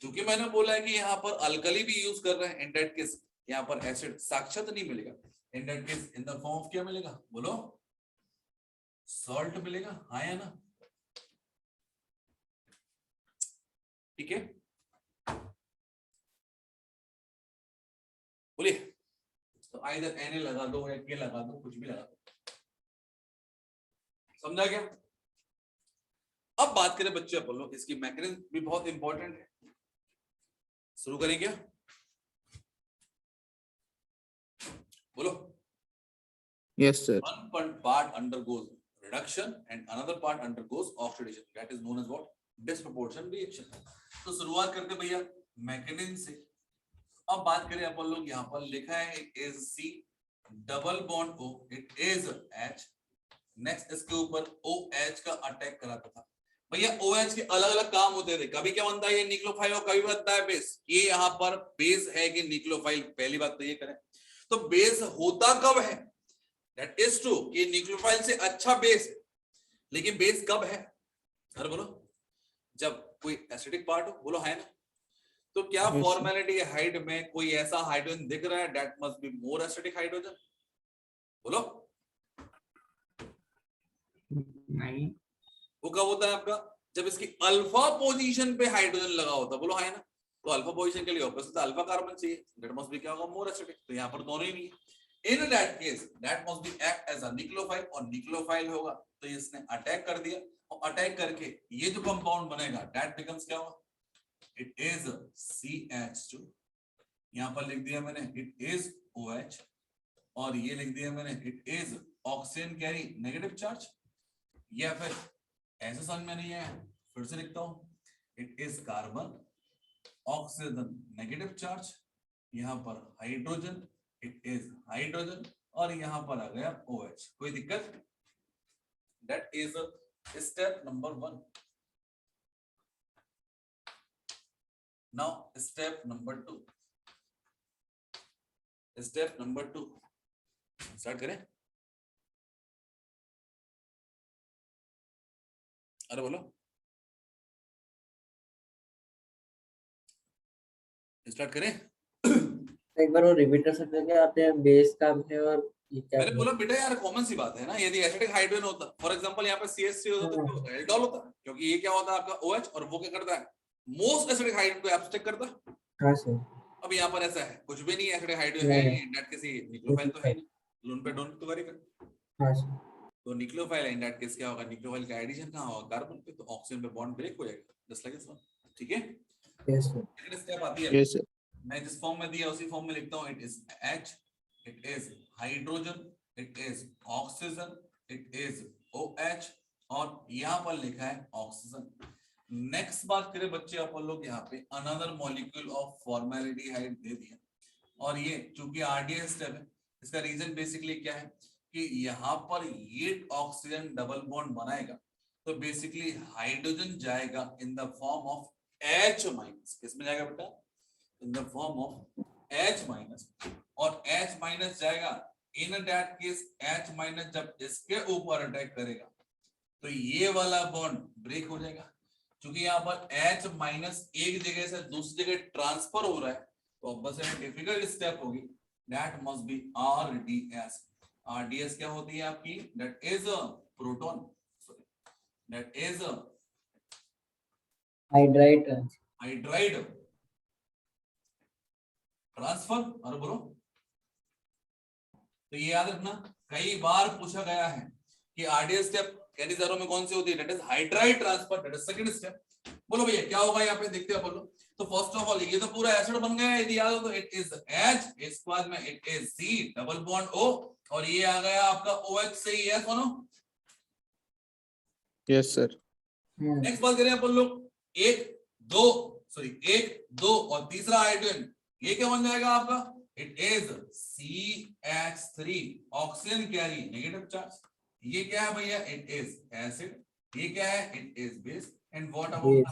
क्योंकि मैंने बोला है कि यहाँ पर अल्कली भी यूज कर रहे हैं, इन दैट केस यहाँ पर एसिड साक्षात नहीं मिलेगा, इन that case in the form of क्या मिलेगा? बोलो सॉल्ट मिलेगा, हाँ या ना? ठीक है, बोलिए। तो आइदर Na लगा दो या K लगा दो, कुछ भी लगा दो, समझा क्या? अब बात करें बच्चे अपन लोग, इसकी मैकेनिज्म भी बहुत इंपॉर्टेंट है, शुरू करें क्या? बोलो। Yes, sir. One part undergoes reduction and another part undergoes oxidation. That is known as what? Disproportion reaction. तो शुरुआत करते भैया मैकेनिज्म से। अब बात करें अपन लोग, यहाँ पर लिखा है it is C double bond O, it is H, next इसके ऊपर OH का अटैक कराता था भैया। OH के अलग अलग काम होते थे, कभी क्या बनता है ये निक्लोफाइल और कभी बनता है बेस। ये यहाँ पर बेस है कि निक्लोफाइल, पहली बात तो ये करें, तो बेस होता कब है? दैट इज ट्रू कि निक्लोफाइल से अच्छा बेस है, लेकिन बेस कब है? अरे बोलो, जब कोई एसिडिक पार्ट हो, बोलो है ना। तो क्या फॉर्मेल्डिहाइड में कोई ऐसा हाइड्रोजन दिख रहा है that must be more acidic hydrogen? बोलो नहीं। वो कब होता है आपका? जब इसकी अल्फा पोजीशन पे हाइड्रोजन लगा होता है, बोलो है ना। तो अल्फा पोजीशन के लिए ऑपोजिट अल्फा कार्बन चाहिए, दैट मस्ट बी क्या होगा? More acidic. तो यहाँ पर दोनों ही नहीं है। In that case, that must be act as a nucleophile, और nucleophile होगा तो इसने अटैक कर दिया, और अटैक करके ये जो कंपाउंड बनेगा that becomes क्या होगा? It is CH2, यहाँ पर लिख दिया मैंने it is OH, और ये लिख दिया मैंने it is oxygen carry negative charge, या फिर ऐसे समझ में नहीं है, फिर से लिखता हूँ it is carbon oxygen negative charge, यहाँ पर हाइड्रोजन it is hydrogen, और यहां पर आ गया OH। कोई दिक्कत? That is step number 1. Now step number 2. Step number 2 start करें। अरे बोलो, स्टार्ट करें। एक बार वो रिपीट कर सकते हैं क्या? आपने बेस का है और ये क्या मैंने बोला बेटा यार कॉमन सी बात है ना, यदि एसिडिक हाइड्रोजन होता, फॉर एग्जांपल यहाँ पे CH3 होता तो एल्डोल होता, क्योंकि ये क्या होता है आपका OH, और वो क्या करता है? मोस्ट एसिडिक हाइड्रोजन को एब्स्ट्रैक्ट करता। हां सर। अब यहाँ पर ऐसा है, कुछ भी नहीं एसिडिक हाइड्रोजन है, दैट केस ये निक्लोफाइल तो है नहीं, लोन पे डोंट वरी कर। हां सर। तो निक्लोफाइल इन दैट केस क्या होगा? निक्लोफाइल का एडिशन कहां होगा? कार्बन पे, तो ऑक्सीजन पे बॉन्ड ब्रेक हो जाएगा, जस्ट लाइक दिस वन। ठीक है, यस सर। सेकंड स्टेप आती है। Yes, sir. मैं जिस फॉर्म में दिया उसी फॉर्म में लिखता हूँ। It is H, it is hydrogen, it is oxygen, it is OH, और यहाँ पर लिखा है ऑक्सीजन। नेक्स्ट बात करें बच्चे अपन लोग, यहाँ पे अनदर मॉलिक्यूल ऑफ फॉर्मेल्डिहाइड दे दिया, और ये चूंकि RDA स्टेप है, इसका रीजन बेसिकली क्या है कि यहाँ पर ये ऑक्सीजन डबल बॉन्ड बनाएगा तो बेसिकली हाइड्रोजन जाएगा in the form of H minus. किसमें जाएगा बेटा? In the form of H minus. और H माइनस जाएगा इन दैट केस H माइनस जब इसके ऊपर अटैक करेगा तो ये वाला बॉन्ड ब्रेक हो जाएगा। क्योंकि यहाँ पर H माइनस एक जगह से दूसरी जगह ट्रांसफर हो रहा है तो बस डिफिकल्ट स्टेप होगी, that must be RDS। RDS क्या होती है आपकी? That is a proton, that is a hydride transfer. और बोलो तो ये याद रखना, कई बार पूछा गया है कि RDS स्टेप कैनिजारो में कौन सी होती है? That is hydride transfer, that is second step. बोलो भैया क्या होगा यहाँ पे, देखते हैं बोलो। तो फर्स्ट ऑफ ऑल ये तो पूरा एसिड बन गया है, यदि याद हो तो इट इज H, इसके बाद में it is C double bond O, और ये आ गया आपका OH से ही है दोनों। Yes sir. नेक्स्ट बात करें अपन लोग, एक दो और तीसरा हाइड्रोजन, ये क्या बन जाएगा आपका? It is CH3 oxygen carry negative charge. ये क्या है भैया? It is acid. ये क्या है? It is base. And what about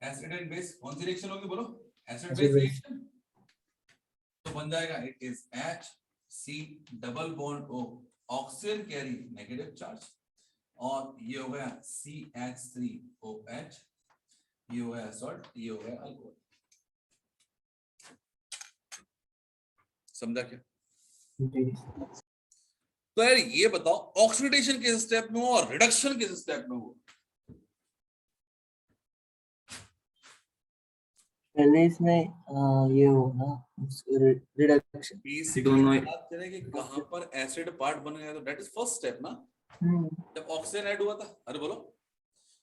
acid and base? कौन सी रिएक्शन होगी बोलो? Acid base reaction. तो बन जाएगा it is HC double bond O oxygen carry negative charge, और ये हो गया CH3OH, ये हो गया सॉल्ट, ये हो गया अल्कोहल। समझा क्या? तो यार ये बताओ ऑक्सीडेशन किस स्टेप में हो और रिडक्शन किस स्टेप में हो? पहले इसमें ये हो ना रिडक्शन। दोनों बात करें कि कहां पर एसिड पार्ट बन गया तो दैट इज फर्स्ट स्टेप ना, जब ऑक्सीजन ऐड हुआ था। अरे बोलो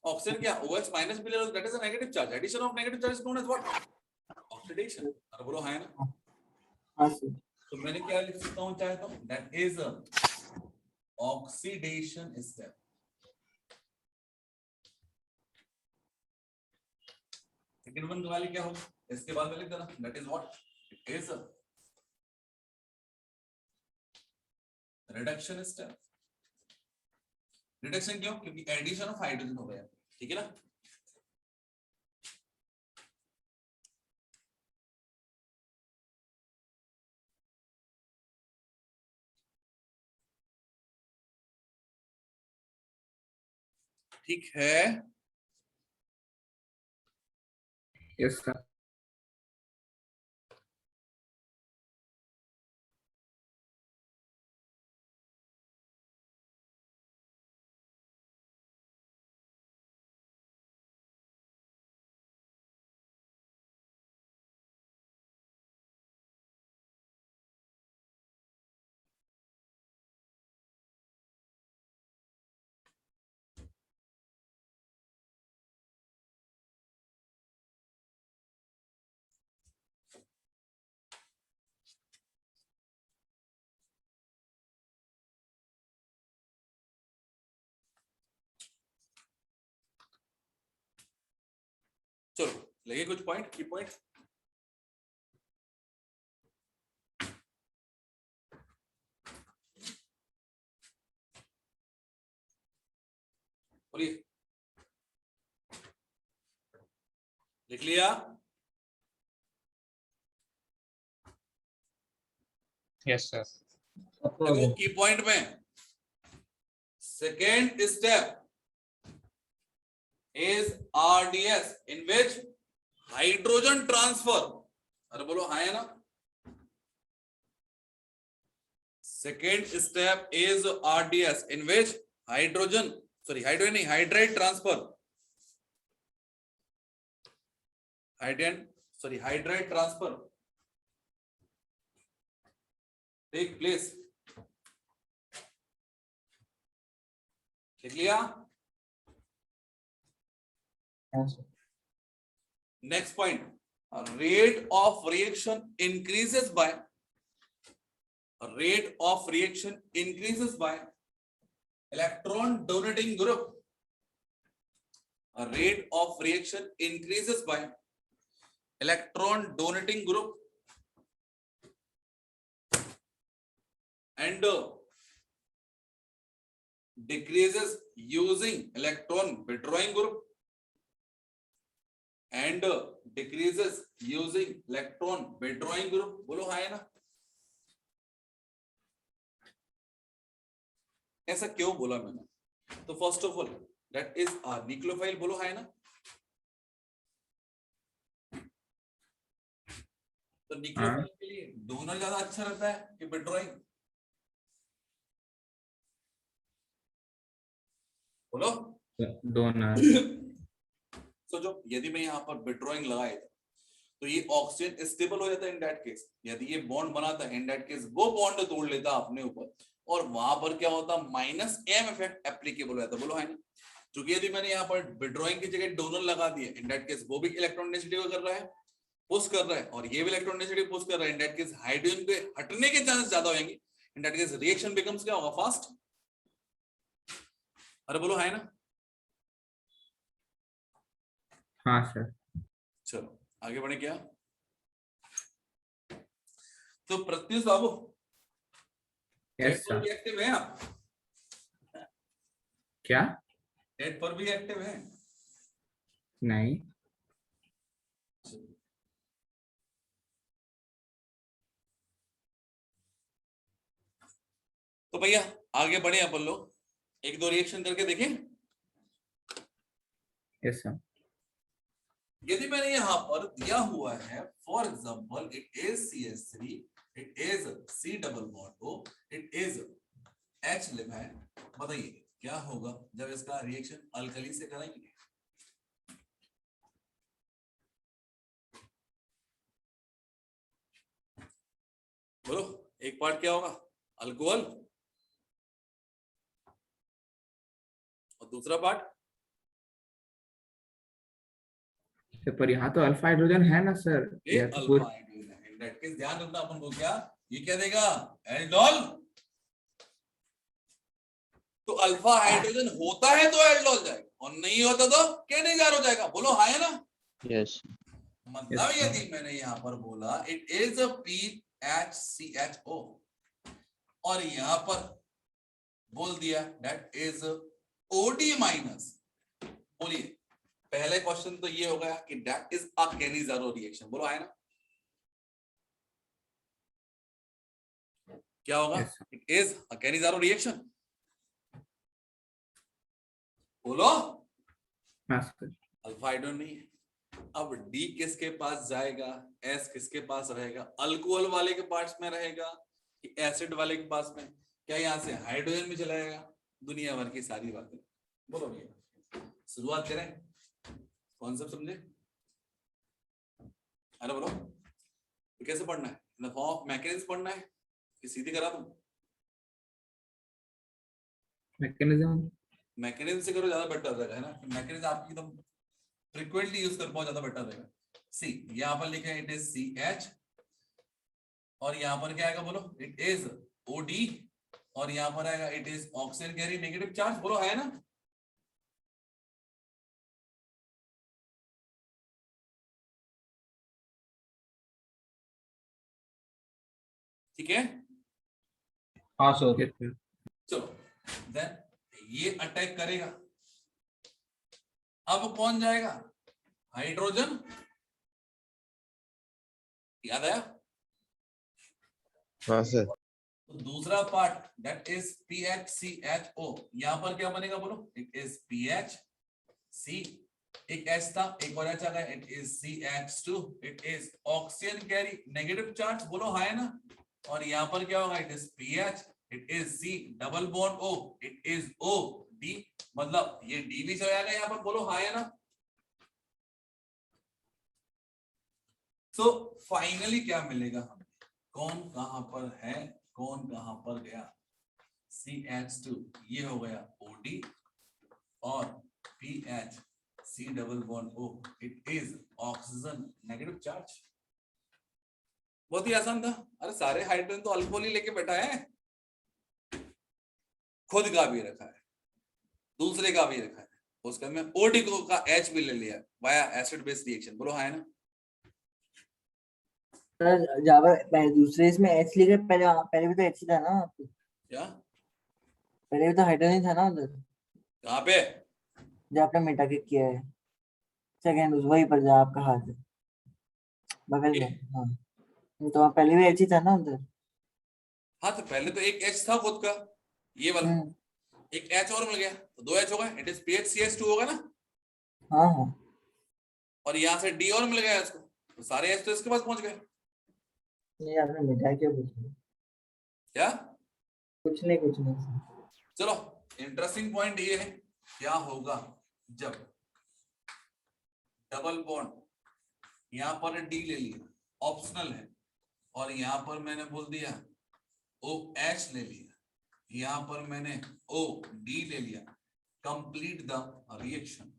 ऑक्सीजन क्या OH माइनस मिला that is a negative charge, addition of negative charge is known as what? Oxidation. अरे बोलो हाँ ना? हाँ सर। तो मैंने क्या लिख सकता हूं चाहे तो, that is oxidation step. Second one वाली क्या होगा? इसके बाद में लिख देना, that is what? It is reduction step. Reduction क्यों? क्योंकि एडिशन ऑफ हाइड्रोजन हो गया, ठीक है ना? ठीक है। Yes sir. चलो लगे कुछ पॉइंट, की पॉइंट? बोलिए, लिख लिया? Yes sir. देखो की पॉइंट में second step is RDS in which hydrogen transfer। अरे बोलो हाँ है ना? Second step is RDS in which hydrogen नहीं hydride transfer, hydride transfer take place। लिख लिया? Next point, rate of reaction increases by electron donating group. A rate of reaction increases by electron donating group and decreases using electron withdrawing group and decreases using electron withdrawing group. बोलो हाँ है ना? ऐसा क्यों बोला मैंने? तो first of all that is R nucleophile. बोलो हाँ है ना? तो न्यूक्लियोफाइल के लिए डोनर ज्यादा अच्छा रहता है कि विथड्रॉइंग? बोलो. डोनर. सोचो यदि मैं यहाँ पर विथड्रॉइंग लगाए तो ये ऑक्सीजन स्टेबल हो जाता है इन दैट केस. यदि ये बॉन्ड बनाता है इन दैट केस वो बॉन्ड तोड़ लेता अपने ऊपर और वहां पर क्या होता माइनस एम इफेक्ट एप्लीकेबल हो जाता. बोलो है ना? क्योंकि यदि मैंने यहाँ पर विथड्रॉइंग की जगह डोनर लगा दिया इन दैट केस वो भी इलेक्ट्रॉन डेंसिटी कर रहा है, पुश कर रहा है, और ये भी इलेक्ट्रॉन डेंसिटी पुश कर रहा है. इन दैट केस हाइड्रोजन के हटने के चांसेस ज्यादा होंगे. इन दैट केस रिएक्शन बिकम्स क्या होगा? फास्ट. अरे बोलो है ना? हाँ सर. चलो आगे बढ़े. क्या तो प्रत्युष बाबू यस पर सर. भी एक्टिव है आप? क्या? नेट पर भी एक्टिव है? नहीं. तो भैया आगे बढ़े अपन लोग, एक दो रिएक्शन करके देखें. Yes sir. यदि मैंने यहाँ पर दिया हुआ है for example it is CH3, it is C double bond O, it is H लिखा है, बताइए क्या होगा जब इसका रिएक्शन अल्कली से करेंगे? बोलो. एक पार्ट क्या होगा? अल्कोहल, और दूसरा पार्ट पर यहाँ तो अल्फा हाइड्रोजन है ना सर. ये यह तो अल्फा हाइड्रोजन है. इन दैट केस ध्यान रखना अपन को क्या ये क्या देगा? एल्डोल. तो अल्फा हाइड्रोजन होता है तो एल्डोल जाएगा और नहीं होता तो केनेजार हो जाएगा. बोलो हाँ है ना? यस. मतलब यदि मैंने यहाँ पर बोला इट इज PHCHO और यहाँ पर बोल दिया दैट इज OD माइनस, बोलिए पहले क्वेश्चन तो ये हो गया कि that is a Cannizzaro reaction. बोलो है ना? क्या होगा? It is a Cannizzaro reaction. बोलो. अल्फा हाइड्रोजन नहीं है. अब D किसके पास जाएगा? S किसके पास रहेगा? अल्कोहल वाले के पास में रहेगा कि एसिड वाले के पास में? क्या यहाँ से हाइड्रोजन में चला जाएगा? दुनिया भर की सारी बातें. बोलो भैया शुरुआत करें. कॉन्सेप्ट समझे? अरे बोलो तो कैसे पढ़ना है? In the form of mechanism पढ़ना है कि सीधी करा दूं? मैकेनिज्म से करो ज्यादा बेटर रहेगा है ना? मैकेनिज्म आपकी एकदम फ्रीक्वेंटली यूज कर पाओ ज्यादा बेटर रहेगा. सी यहाँ पर लिखा है इट इज CH और यहाँ पर क्या आएगा? बोलो इट इज OD और यहाँ पर आएगा it is oxygen carry negative charge. बोलो है ना? ठीक है. हाँ सर. चलो देन ये अटैक करेगा. अब कौन जाएगा? हाइड्रोजन. याद आया? हाँ सर. तो दूसरा पार्ट दैट इज PHCHO. यहां पर क्या बनेगा? बोलो इट इज PHC, एक H था एक और H आ गया, it is CH2, it is oxygen carry negative charge. बोलो हाँ है ना? और यहाँ पर क्या होगा? It is PH, it is C double bond O, it is OD. मतलब ये D भी चला जाएगा यहाँ पर. बोलो हाँ है ना? तो फाइनली क्या मिलेगा हमें? कौन कहां पर है, कौन कहां पर गया? CH2 ये हो गया OD और PH C double bond O, it is oxygen negative charge. बहुत ही आसान था. अरे सारे हाइड्रोजन तो अल्कोहल ही लेके बैठा है. खुद का भी रखा है, दूसरे का भी रखा है, उसका में OD का H भी ले लिया वाया एसिड बेस रिएक्शन. बोलो हाँ है ना? सर जावा दूसरे इसमें एच लिखे, पहले पहले भी तो एच ही था ना, क्या पहले भी तो हाइड्रोजन ही था ना उधर, कहाँ पे? जो आपने मेटा किक किया है सेकंड, वही पर जा आपका हाथ है बगल में। हाँ तो वहाँ पहले भी एच ही था ना उधर। हाँ तो पहले तो एक एच था खुद का, ये वाला, एक एच और मिल गया तो 2 एच होगा, इट इज PHCH2 होगा ना। हाँ हाँ और यहाँ से डी और मिल गया इसको, तो सारे एच तो इसके पास पहुंच गए। नहीं, आपने मेटा क्यों पूछा? क्या? कुछ नहीं कुछ नहीं सर। चलो इंटरेस्टिंग पॉइंट ये है, क्या होगा जब डबल बॉन्ड, यहाँ पर डी ले लिया, ऑप्शनल है, और यहाँ पर मैंने बोल दिया OH ले लिया, यहाँ पर मैंने OD ले लिया, कंप्लीट द रिएक्शन।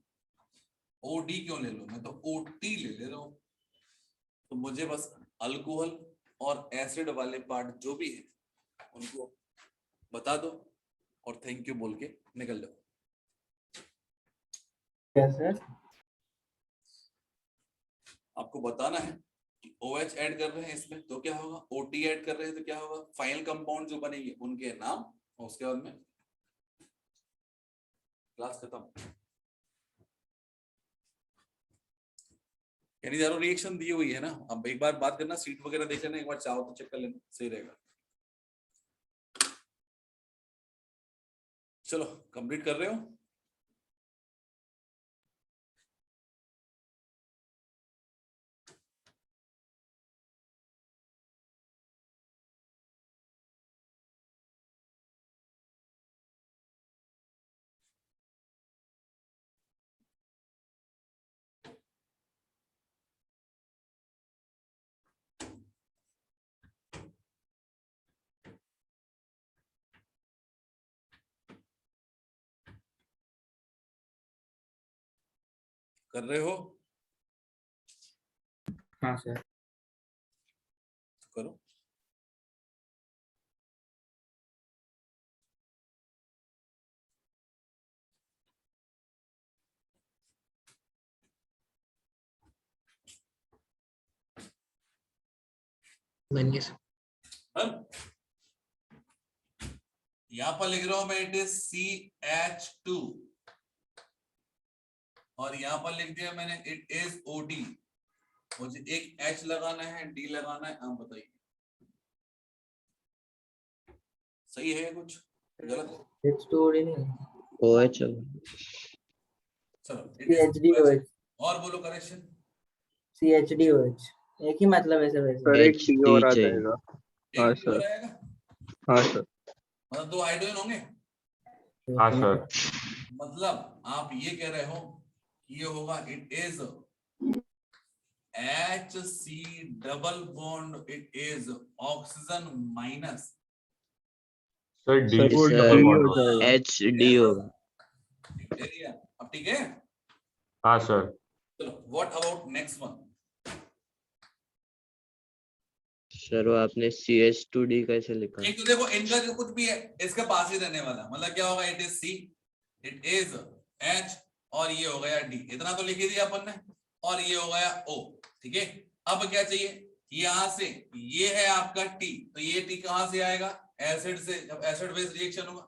OD क्यों ले लो, मैं तो OT ले रहा हूं। तो मुझे बस अल्कोहल और एसिड वाले पार्ट जो भी है उनको बता दो और थैंक यू बोल के निकल जाओ। क्या सर? आपको बताना है कि OH ऐड कर रहे हैं इसमें तो क्या होगा, OT ऐड कर रहे हैं तो क्या होगा, फाइनल कंपाउंड जो बनेंगे उनके नाम, और उसके बाद में क्लास खत्म। यानी यारो रिएक्शन दी हुई है ना, अब एक बार बात करना, सीट वगैरह देख लेना, एक बार चाहो तो चेक कर लेना, सही रहेगा। चलो कंप्लीट कर रहे हो? कर रहे हो? हाँ सर। करो। बन गया हाँ? यहाँ पर लिख रहा हूं मैं, इट इज CH2, और यहाँ पर लिख दिया मैंने इट इज OD। मुझे एक H लगाना है, D लगाना है, आप बताइए सही है कुछ गलत है? H2OD नहीं, OH चलो it is CHDOH, और बोलो करेक्शन। CHDOH एक ही मतलब है सर वैसे। सर एक टी और आ चाहिए। जाएगा। हाँ एक और सर। आएगा, हाँ सर। मतलब 2 हाइड्रोजन होंगे। हाँ सर। मतलब आप ये कह रहे हो ये होगा it is HC double bond, it is oxygen minus. Sir D sir को सर, डबल बॉन्ड हो होता है। जाएगा। HD होगा। अब ठीक है। हाँ सर। चलो what about next one? Sir वो आपने CH2D कैसे लिखा? एक तो देखो इनका जो कुछ भी है इसके पास ही रहने वाला, मतलब क्या होगा, it is C, it is H, और ये हो गया D, इतना तो लिख ही दिया अपन ने, और ये हो गया O। ठीक है, अब क्या चाहिए, यहां से ये है आपका T, तो ये T कहां से आएगा, एसिड से, जब एसिड बेस रिएक्शन होगा।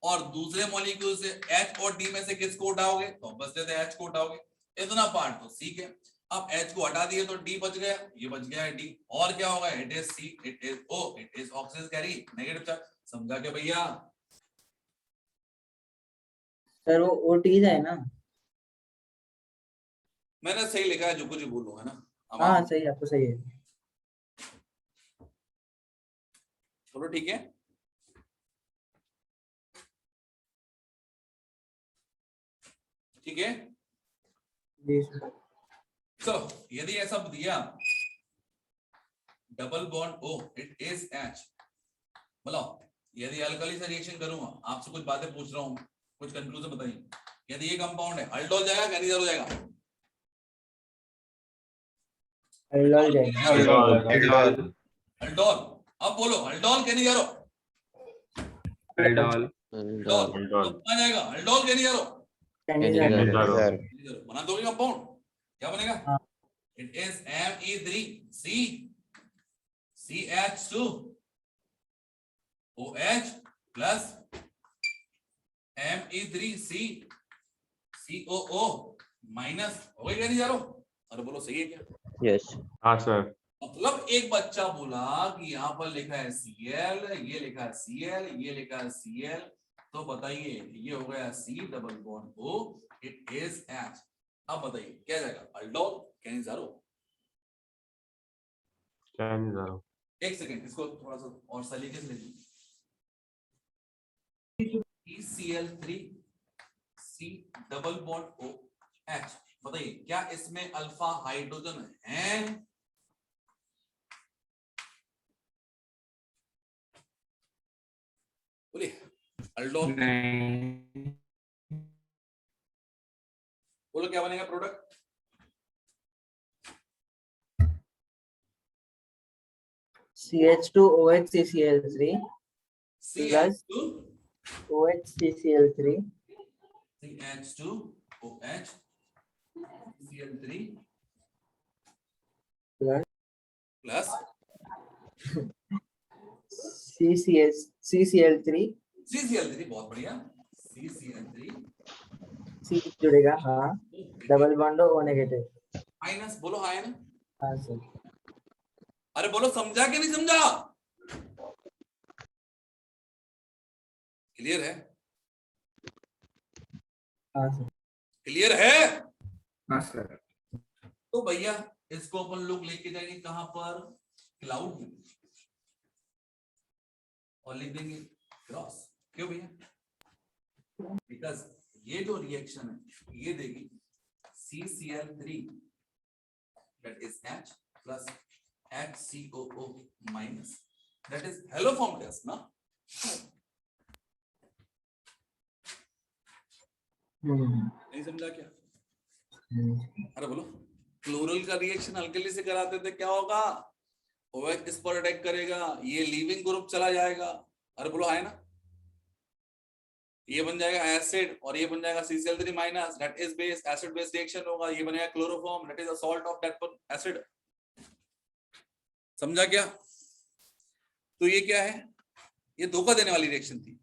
और दूसरे मॉलिक्यूल से H और D में से किसको उठाओगे, तो बस देते H को उठाओगे, इतना पार्ट तो C है। अब H को हटा दिए तो D बच गया, ये बच गया है D, और क्या होगा, it is C, it is O, it is oxygen carry negative charge. समझा के भैया? सर वो OT है ना? मैंने सही लिखा है, जो कुछ बोलूं है ना। अब हाँ आप सही, आपको सही है। चलो ठीक है, ठीक है। जी सर। चलो यदि ऐसा दिया double bond O, it is H, बोलो यदि अल्कली से रिएक्शन करूंगा, आपसे कुछ बातें पूछ रहा हूं, कुछ कंक्लूजन बताइए। यदि ये कंपाउंड है, अल्डोल जाएगा, कैनिजर हो जाएगा? अल्डोल जाएगा। एल्डोल। अल्डोल। अब बोलो अल्डोल कैनिजर हो? एल्डोल। Aldol aldol. तो कहाँ जाएगा, अल्डोल कैनिजर हो? कैनिजर। बना दोगे कंपाउंड, क्या बनेगा? हाँ। It is Me3C, CH2 OH plus Me3C COO minus. हो गई क्या नहीं जा रहा? अरे बोलो सही है क्या? यस हाँ सर। मतलब एक बच्चा बोला कि यहाँ पर लिखा है Cl, ये लिखा है Cl, ये लिखा है Cl, तो बताइए ये हो गया C double bond O, it is H। अब बताइए क्या जाएगा? Aldol Cannizzaro. क्या नहीं जा रहा? एक सेकेंड, इसको थोड़ा सा और सलीके से लीजिए। ECl3 C double bond O H, बताइए क्या इसमें अल्फा हाइड्रोजन है? बोलिए अल्डोल। नहीं, बोलो क्या बनेगा product? CH2OH CCl3 plus CH2 OH CCl3 CH2OH Cl3 plus plus CCl3 CCl3, बहुत बढ़िया, CCl3 C जुड़ेगा, हाँ, double bond O negative. Minus, बोलो हाँ है ना? हाँ सर। अरे बोलो समझा कि नहीं समझा? क्लियर है? हाँ सर। क्लियर है? हाँ सर। तो भैया इसको अपन लोग लेके जाएंगे कहां पर? क्लाउड में, और लिख देंगे क्रॉस। क्यों भैया? बिकॉज ये जो रिएक्शन है ये देगी CCl3 that is H plus HCOO minus, that is hello form test ना? नहीं समझा क्या? अरे बोलो, क्लोरल का रिएक्शन अल्कली से कराते थे, क्या होगा? OH इस पर अटैक करेगा, ये लीविंग ग्रुप चला जाएगा। अरे बोलो है ना? ये बन जाएगा एसिड और ये बन जाएगा CCl3 minus, that is base, acid base reaction होगा, ये बनेगा chloroform, that is a salt of that acid. समझा क्या? तो ये क्या है? ये धोखा देने वाली रिएक्शन थी।